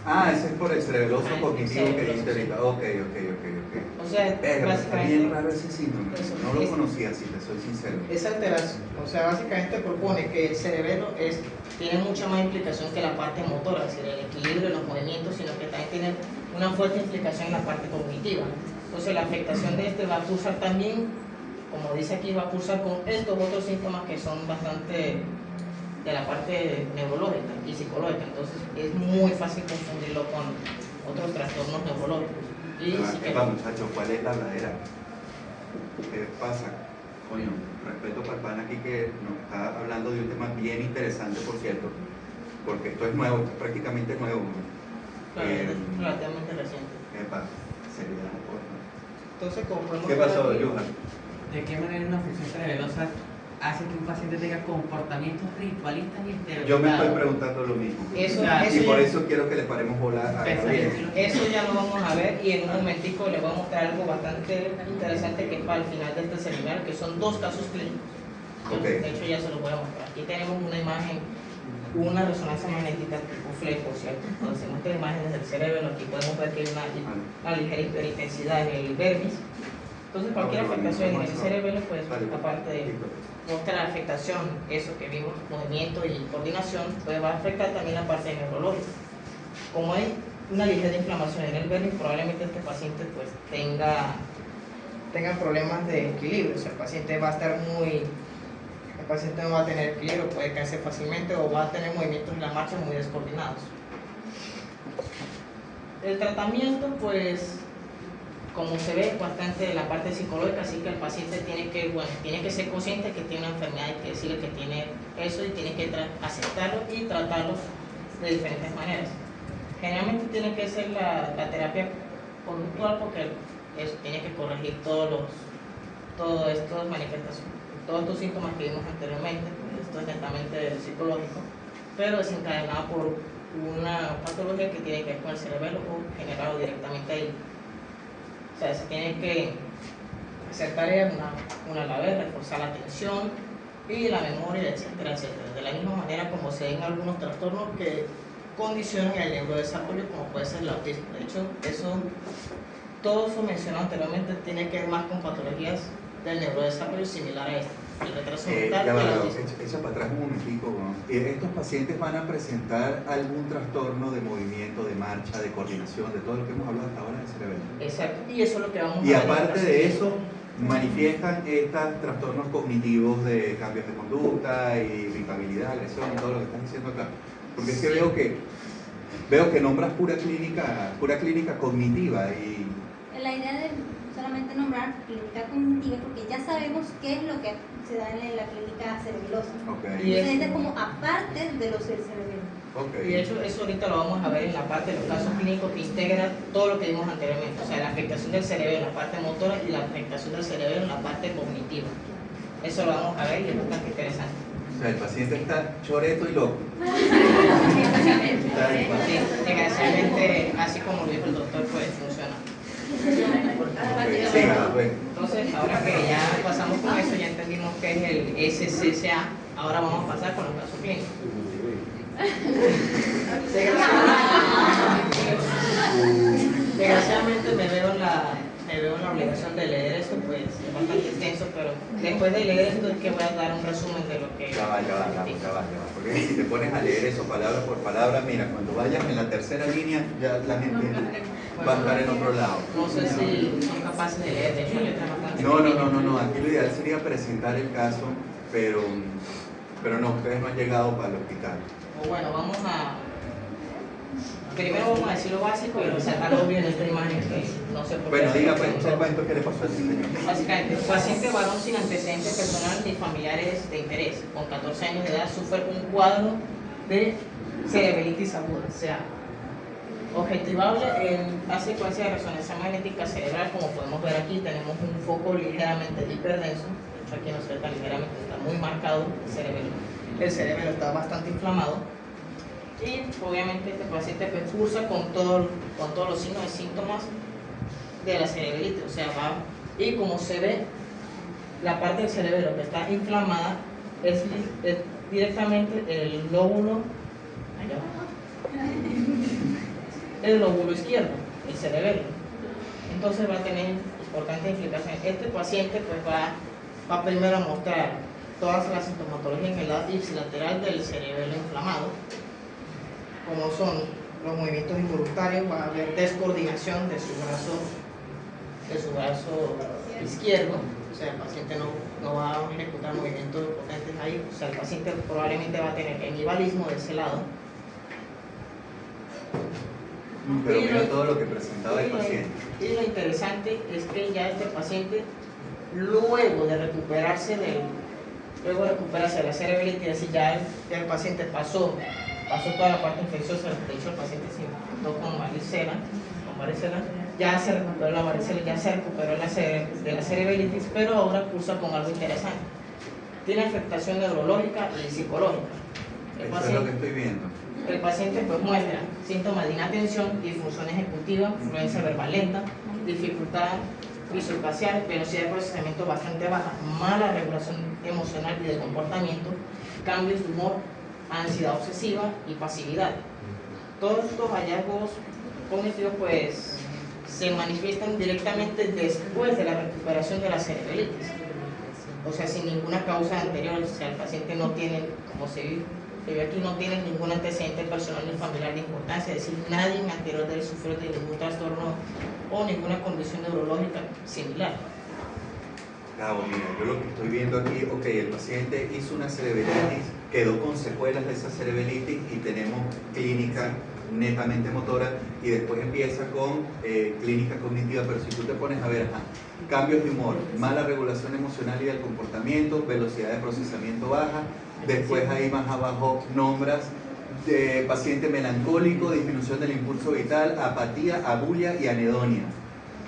Ah, ese es por el cerebeloso cognitivo que dijiste ahorita. Ok. O sea, está bien raro ese síndrome. No lo conocía, si te soy sincero. Esa alteración, o sea, básicamente propone que el cerebelo tiene mucha más implicación que la parte motora, es decir, el equilibrio de los movimientos, sino que también tiene una fuerte implicación en la parte cognitiva. Entonces, la afectación de este va a cursar también, como dice aquí, va a cursar con estos otros síntomas que son bastante de la parte neurológica y psicológica. Entonces, es muy fácil confundirlo con otros trastornos neurológicos. Y muchachos, ¿cuál es la verdadera? ¿Qué pasa? Coño, respeto para el pan aquí que nos está hablando de un tema bien interesante, por cierto, porque esto es nuevo, esto es prácticamente nuevo. Claro, es relativamente reciente. Epa, seriedad, por favor. Entonces, como podemos ¿Qué ver pasó, aquí, Johan? ¿De qué manera una afección cerebelosa hace que un paciente tenga comportamientos ritualistas y estereotipados. Yo me estoy preguntando lo mismo. Y por eso quiero que le paremos bola a Gabriel. Eso ya lo vamos a ver y en un momentico le voy a mostrar algo bastante interesante que es para el final de este seminario, que son 2 casos clínicos. Okay. De hecho ya se los voy a mostrar. Aquí tenemos una imagen, una resonancia magnética tipo fleco, ¿cierto? Cuando se muestran imágenes del cerebro, aquí podemos ver que hay una ligera hiperintensidad en el vermis. Entonces cualquier afectación en el cerebro, pues aparte de mostrar la afectación, eso que vimos, movimiento y coordinación, pues va a afectar también la parte neurológica. Como hay una ligera inflamación en el vermis, probablemente este paciente pues tenga problemas de equilibrio, o sea, el paciente va a estar el paciente no va a tener equilibrio, puede caerse fácilmente o va a tener movimientos en la marcha muy descoordinados. El tratamiento, pues, como se ve, bastante de la parte psicológica, así que el paciente tiene que ser consciente que tiene una enfermedad, hay que decirle que tiene eso y tiene que aceptarlo y tratarlo de diferentes maneras. Generalmente tiene que ser la terapia conductual porque tiene que corregir todas estas manifestaciones, todos estos síntomas que vimos anteriormente, pues esto es netamente psicológico, pero desencadenado por una patología que tiene que ver con el cerebelo o generado directamente ahí. O sea, se tiene que hacer tareas una a la vez, reforzar la atención y la memoria, etcétera, etcétera. De la misma manera como se ven algunos trastornos que condicionan el neurodesarrollo, como puede ser el autismo. De hecho, todo eso mencionado anteriormente tiene que ver más con patologías del neurodesarrollo similar a esto. El retraso mental y el autismo. Echa para atrás un momentico. ¿No? ¿Estos pacientes van a presentar algún trastorno de movimiento, de marcha, de coordinación, de todo lo que hemos hablado hasta ahora del cerebelo? Exacto, y eso es lo que vamos a ver. Y aparte de eso, manifiestan estos trastornos cognitivos de cambios de conducta, irritabilidad, agresión y todo lo que estás diciendo acá. Porque es que veo que nombras pura clínica cognitiva y... La idea de solamente nombrar clínica cognitiva porque ya sabemos qué es lo que se da en la clínica cerebelosa. Okay. Y entonces es como aparte de los del cerebelo. Okay. Y de hecho eso ahorita lo vamos a ver en la parte de los casos clínicos que integra todo lo que vimos anteriormente, o sea, la afectación del cerebelo en la parte motora y la afectación del cerebelo en la parte cognitiva. Eso lo vamos a ver y es bastante interesante. O sea, el paciente está choreto y loco. Sí, desgraciadamente, así como lo dijo el doctor, pues funciona. Okay, sígalo, pues. Entonces, ahora que ya pasamos con eso, ya entendimos que es el SCCA, ahora vamos a pasar con los casos clínicos. Desgraciadamente me veo en la obligación de leer esto, pues es bastante extenso, pero después de leer esto es que voy a dar un resumen de lo que... Ya va. Porque si te pones a leer eso palabra por palabra, mira, cuando vayas en la tercera línea, ya la gente va a estar en otro lado. No sé si son capaces de leer, de hecho yo tengo bastante... No, aquí lo ideal sería presentar el caso, pero no, ustedes no han llegado para el hospital. Bueno, vamos a... Primero vamos a decir lo básico y resaltar lo obvio en esta imagen que no sé por qué... Bueno, diga, pues, el cuento que le pasó al señor. Básicamente, paciente varón sin antecedentes personales ni familiares de interés, con 14 años de edad, sufre un cuadro de cerebritis aguda, o sea, objetivable en secuencia de resonancia magnética cerebral, como podemos ver aquí, tenemos un foco ligeramente hiperdenso, de hecho aquí no se ve tan ligeramente, está muy marcado el cerebro está bastante inflamado, y obviamente este paciente cursa con todos los signos y síntomas de la cerebritis, o sea, y como se ve, la parte del cerebro que está inflamada es directamente el lóbulo izquierdo, el cerebelo. Entonces va a tener importantes implicaciones. Este paciente pues va primero a mostrar todas las sintomatologías en el lado ipsilateral del cerebelo inflamado, como son los movimientos involuntarios, va a haber descoordinación de su brazo izquierdo, o sea, el paciente no va a ejecutar movimientos potentes ahí, o sea, el paciente probablemente va a tener hemivalismo de ese lado. Pero mira todo lo que presentaba el paciente. Y lo interesante es que ya este paciente, luego de recuperarse de la cerebritis, es decir, ya el paciente pasó toda la parte infecciosa, de hecho el paciente se infectó con varicela, ya se recuperó la varicela, ya se recuperó de la cerebritis, pero ahora cursa con algo interesante. tiene afectación neurológica y psicológica. Eso es lo que estoy viendo. El paciente pues muestra síntomas de inatención, disfunción ejecutiva, fluencia verbal lenta, dificultad visoespacial, velocidad de procesamiento bastante baja, mala regulación emocional y del comportamiento, cambios de humor, ansiedad obsesiva y pasividad. Todos estos hallazgos cognitivos pues se manifiestan directamente después de la recuperación de la cerebralitis, o sea, sin ninguna causa anterior. O sea, el paciente no tiene, como se ve aquí, no tiene ningún antecedente personal ni familiar de importancia, es decir, nadie anterior de él sufrió de ningún trastorno o ninguna condición neurológica similar. Gabo, mira, yo lo que estoy viendo aquí, ok, el paciente hizo una cerebralitis, quedó con secuelas de esa cerebralitis y tenemos clínica netamente motora, y después empieza con clínica cognitiva, pero si tú te pones a ver, cambios de humor, mala regulación emocional y del comportamiento, velocidad de procesamiento baja, después ahí más abajo nombras de paciente melancólico, disminución del impulso vital, apatía, abulia y anedonia.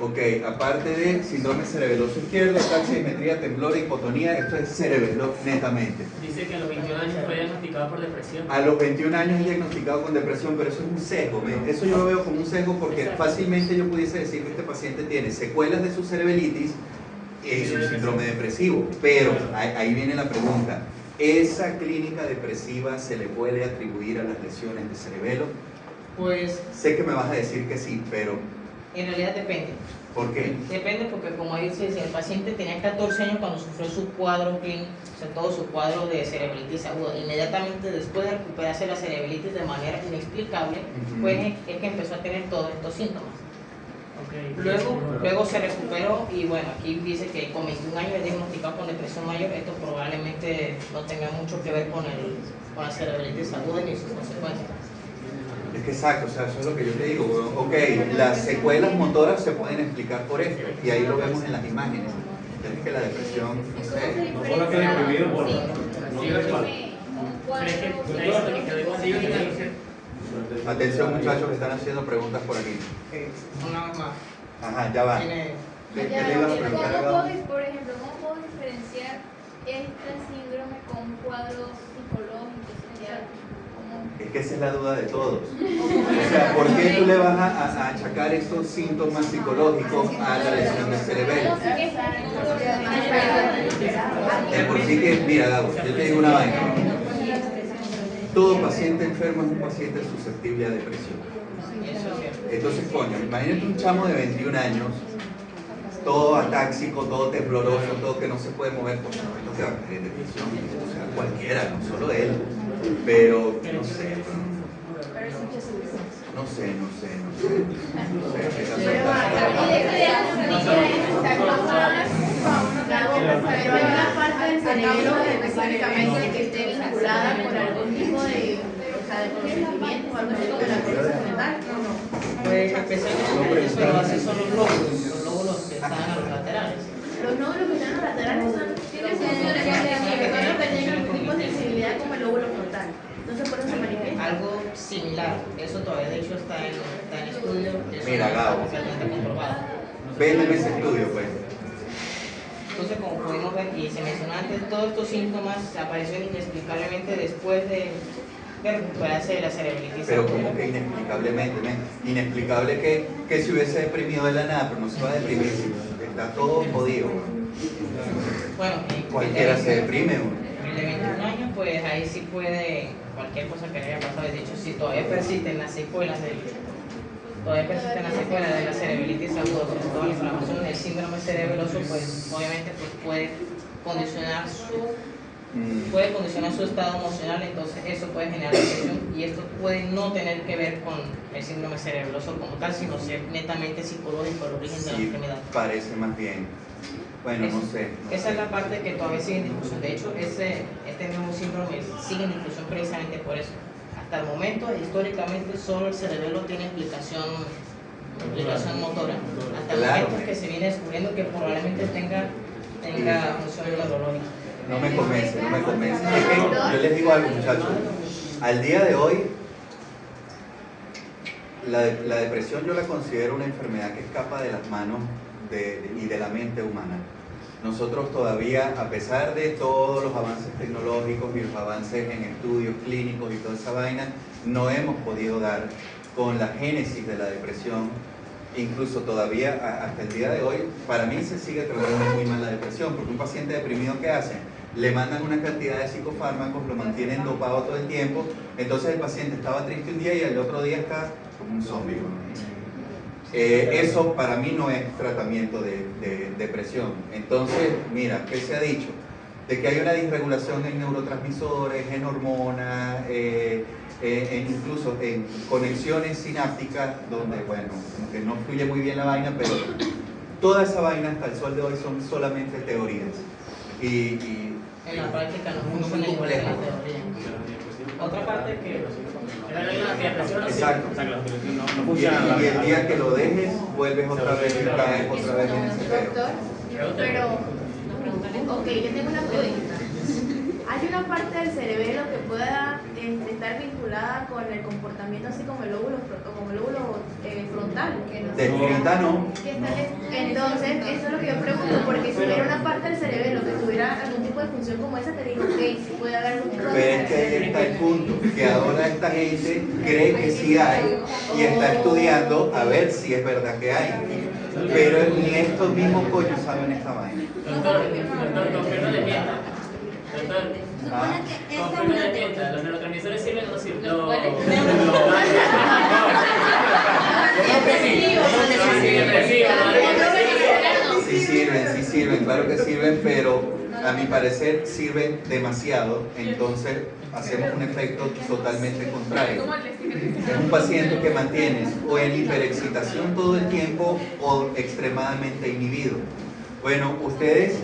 Ok, aparte de síndrome cerebeloso izquierdo, taximetría, temblor, hipotonía, esto es cerebelo netamente. Dice que a los 21 años fue diagnosticado por depresión. A los 21 años es diagnosticado con depresión, pero eso es un sesgo. Eso yo lo veo como un sesgo porque fácilmente yo pudiese decir que este paciente tiene secuelas de su cerebralitis y su síndrome depresivo. Pero ahí viene la pregunta: ¿esa clínica depresiva se le puede atribuir a las lesiones de cerebelo? Pues sé que me vas a decir que sí, pero en realidad depende. ¿por qué? Depende porque, como dice, si el paciente tenía 14 años cuando sufrió su cuadro clínico, o sea, todo su cuadro de cerebralitis aguda, inmediatamente después de recuperarse la cerebralitis de manera inexplicable, pues es que empezó a tener todos estos síntomas. Luego se recuperó y bueno, aquí dice que con 21 años es diagnosticado con depresión mayor. Esto probablemente no tenga mucho que ver con la cerebralitis aguda ni sus consecuencias. Es que exacto, o sea, eso es lo que yo te digo. Ok, las secuelas motoras se pueden explicar por esto, y ahí lo vemos en las imágenes. Es que la depresión, no sé. No solo queda escribido por Atención, muchachos que están haciendo preguntas por aquí. Una más. Ajá, ya va. Tiene- ¿Qué le ibas a preguntar a Gabo? Por ejemplo, ¿cómo puedo diferenciar este síndrome con un cuadro psicológico, social? Es que esa es la duda de todos. O sea, ¿por qué tú le vas a achacar estos síntomas psicológicos a la lesión del cerebelo? De por sí que, mira, Gabo, yo te digo una vaina. Todo paciente enfermo es un paciente susceptible a depresión. Eso es cierto. Entonces, coño, imagínate un chamo de 21 años, todo atáxico, todo tembloroso, todo que no se puede mover, pues no te va a caer en depresión. O sea, cualquiera, no solo él. Pero, no sé. No sé. Pero hay una parte del cerebro específicamente que esté vinculada con algún tipo de procedimiento o algo así como la corteza cerebral, ¿no? Pues especialmente eso lo hacen son los lóbulos que están a los laterales. Los nódulos que están en los laterales son los que tienen algún tipo de sensibilidad como el lóbulo frontal. Entonces por eso se manifiesta. Algo similar, eso todavía de hecho está en estudio. Eso Mira, no está Gabo. completamente comprobado. Véndeme ese estudio, pues. Entonces, como pudimos ver y se mencionó antes, todos estos síntomas aparecieron inexplicablemente después de recuperarse de la cerebralitis. Pero como que inexplicablemente, ¿ven? Inexplicable que se hubiese deprimido de la nada, pero no se va a deprimir, está todo jodido. Bueno, Cualquiera se deprime. El de 21 años, pues ahí sí puede cualquier cosa que le haya pasado. De hecho, si todavía persisten las secuelas de la cerebralitis aguda, sobre todo la inflamación del síndrome cerebeloso, pues obviamente pues puede condicionar su estado emocional. Entonces eso puede generar depresión, y esto puede no tener que ver con el síndrome cerebeloso como tal, sino ser netamente psicológico el origen de la Sí, enfermedad. parece más bien. Bueno, no sé. Esa es la parte que todavía sigue en discusión. De hecho, este nuevo síndrome sigue en discusión precisamente por eso. Hasta el momento, históricamente, solo el cerebelo tiene implicación motora. Hasta el momento es que se viene descubriendo que probablemente tenga función neurológica. No me convence. Es que yo les digo algo, muchachos. Al día de hoy, la depresión yo la considero una enfermedad que escapa de las manos y de la mente humana. nosotros todavía, a pesar de todos los avances tecnológicos y los avances en estudios clínicos y toda esa vaina, no hemos podido dar con la génesis de la depresión. Incluso todavía, hasta el día de hoy, para mí se sigue tratando muy mal la depresión, porque un paciente deprimido, ¿qué hacen? Le mandan una cantidad de psicofármacos, lo mantienen dopado todo el tiempo, entonces el paciente estaba triste un día y el otro día está como un zombie. Eso para mí no es tratamiento de depresión. Entonces, mira, ¿qué se ha dicho? De que hay una disregulación en neurotransmisores, en hormonas, incluso en conexiones sinápticas, donde, bueno, como que no fluye muy bien la vaina, pero toda esa vaina hasta el sol de hoy son solamente teorías. Y en la práctica no funciona igual que la teoría. Otra parte que exacto. Y el día que lo dejes, vuelves otra vez y caes otra vez en ese pedo. Doctor, pero, ok, yo tengo una pregunta. ¿Hay una parte del cerebelo que pueda estar vinculada con el comportamiento así como el lóbulo frontal? De vista no. Entonces, eso es lo que yo pregunto, porque si hubiera una parte del cerebelo que tuviera algún tipo de función como esa, te digo, ok, sí puede haber algún tipo de... Pero es que ahí está el punto, que ahora esta gente cree que sí hay y está estudiando a ver si es verdad que hay. Pero ni estos mismos coños saben esta vaina. Doctor, confirma de mienta. Doctor, Supone que esta es confirma una de teoría. mienta. ¿Los neurotransmisores sirven o no sirven? Sí sirven, claro que sirven, pero a mi parecer sirven demasiado, entonces hacemos un efecto totalmente contrario. Es un paciente que mantienes o en hiperexcitación todo el tiempo o extremadamente inhibido. Bueno, ustedes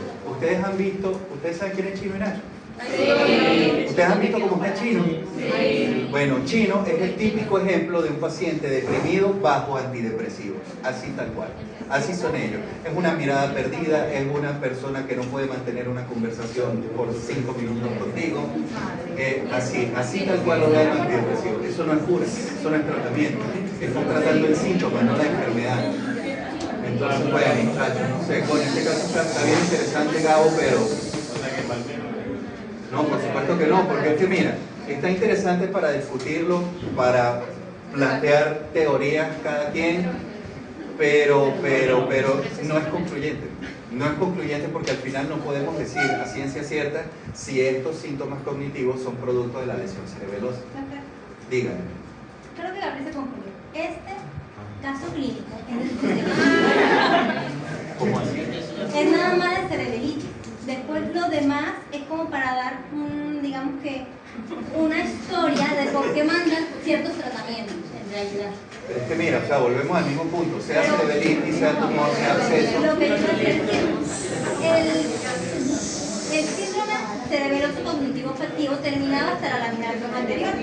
han visto, ¿ustedes saben quién es Chino Nacho? Sí. ¿Ustedes han visto cómo está Chino? Sí. Bueno, Chino es el típico ejemplo de un paciente deprimido bajo antidepresivos, así tal cual. Así son ellos. Es una mirada perdida, es una persona que no puede mantener una conversación por 5 minutos contigo. Así tal cual lo da el antidepresivo. Eso no es cura, eso no es tratamiento. Están tratando el síntoma, no la enfermedad. Entonces, bueno, muchachos, no sé, con este caso está bien interesante, Gabo, pero... No, por supuesto que no, porque es que mira, está interesante para discutirlo, para plantear teorías cada quien, pero no es concluyente. No es concluyente porque al final no podemos decir a ciencia cierta si estos síntomas cognitivos son producto de la lesión cerebelosa. Díganme. Creo que Gabriel se confundió. Este caso clínico ¿Cómo así? es nada más de cerebelitis. Después lo demás es como para dar digamos que una historia de por qué mandan ciertos tratamientos en realidad. Es que mira, o sea, volvemos al mismo punto, sea cerebelitis, sea tumor, sea absceso. Lo que yo quiero decir es que el síndrome cerebeloso cognitivo afectivo terminaba hasta la laminar anterior.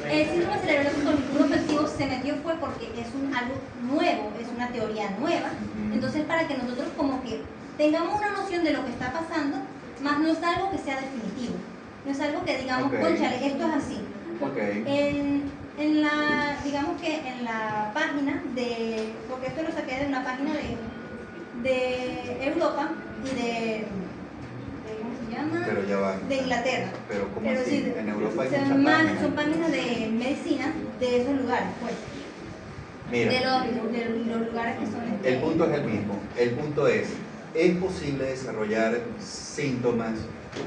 El síndrome cerebeloso cognitivo afectivo se metió fue porque es algo nuevo, es una teoría nueva. Entonces, para que nosotros como que tengamos una noción de lo que está pasando, más no es algo que sea definitivo. No es algo que digamos, cónchale, esto es así. Digamos que en la página porque esto lo saqué de una página de Europa y ¿cómo se llama? Pero ya va. De Inglaterra. Pero ¿cómo así? Sí, En Europa hay muchas páginas. son páginas de medicina de esos lugares, pues. Mira, De los lugares que son... el punto es el mismo. El punto es posible desarrollar síntomas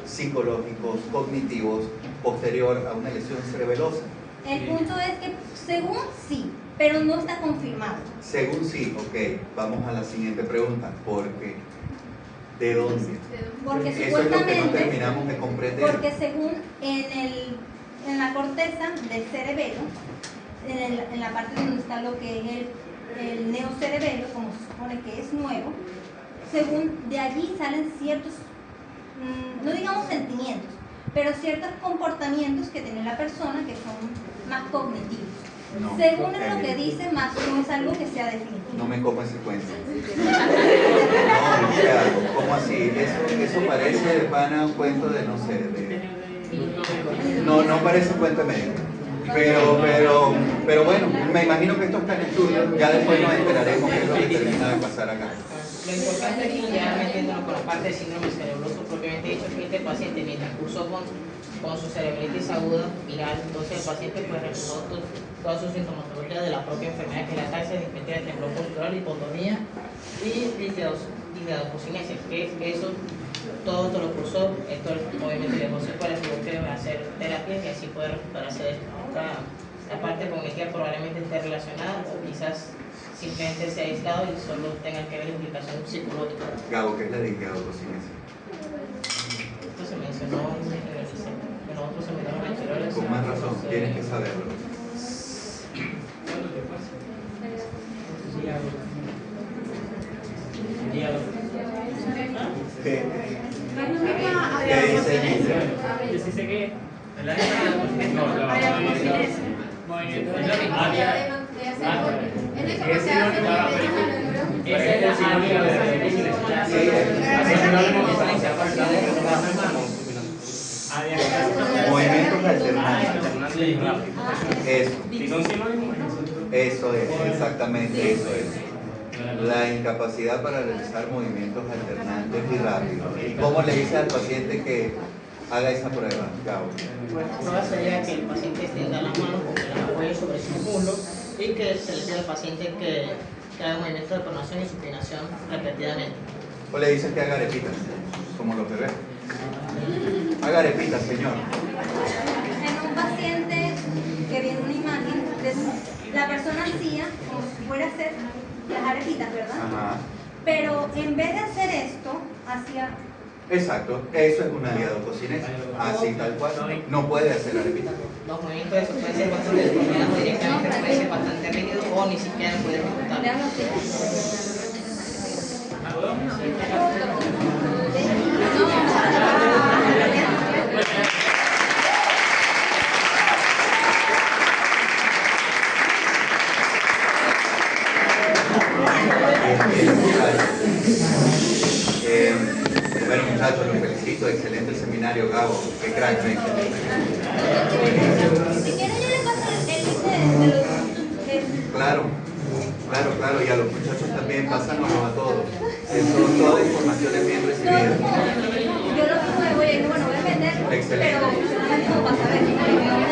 psicológicos, cognitivos, posterior a una lesión cerebelosa. El punto es que según sí, pero no está confirmado. Según sí, ok, vamos a la siguiente pregunta. ¿Por qué? ¿De dónde? Porque eso es lo que no supuestamente, terminamos de comprender. porque según en la corteza del cerebelo, en la parte donde está lo que es el neocerebelo, como se supone que es nuevo, según de allí salen ciertos, no digamos sentimientos, pero ciertos comportamientos que tiene la persona que son más cognitivos. No, según lo que dice, más no es algo que sea definitivo. No me como ese cuento. No, o sea, ¿cómo así? Eso parece de pana un cuento de, no sé, no parece un cuento médico. Pero bueno, me imagino que esto está en estudio, ya después nos enteraremos qué es lo que termina de pasar acá. Lo importante aquí, ya metiéndonos con la parte de síndrome cerebroso propiamente dicho, que este paciente mientras cursó con su cerebritis aguda viral, entonces el paciente pues reflejó toda su sintomatología de la propia enfermedad, que es la ataxia, dismetría, temblor postural, hipotonía y lideadococinesia, que eso todo esto lo cursó. Esto obviamente le dejó secuelas, tuvo que hacer terapias y así puede recuperarse de esto. La parte cognitiva probablemente esté relacionada o quizás simplemente sea aislado y solo tenga que ver implicación psicológica. Gabo, ¿qué es la lideadococinesia? Esto se mencionó en otros seminarios anteriores. Con más razón, tienes que saberlo. ¿Qué? ¿Qué dice Gisela? Yo sí sé que Movimientos alternantes. Eso. Eso es, exactamente eso es. La incapacidad para realizar movimientos alternantes y rápidos. ¿Y cómo le dice al paciente que haga esa prueba, Gabo? La prueba sería que el paciente extienda las manos, que las apoye sobre su muslo y que se le pida al paciente que haga movimientos de pronación y supinación repetidamente. O le dices que haga arepitas, como los bebés. Haga arepitas, señor. En un paciente que viene una imagen, la persona hacía como si fuera a hacer las arepitas, ¿verdad? Ajá. Pero en vez de hacer esto, hacía... Exacto, eso es una lideadococinesia. Así tal cual. No puede hacer arepitas. Los movimientos de eso pueden ser bastante descoordinados directamente, pueden ser bastante rígidos o ni siquiera pueden ejecutar. Déjame explicar. Bueno, muchachos, los felicito. Excelente seminario, Gabo. Qué crack, ¿eh? Si quieren yo le paso el link de los... Claro. Y a los muchachos también, pásanoslo a todos. Eso, toda información es bien recibida. Yo lo que voy a ir, bueno, voy a vender, Excelente. pero no pasa a ver.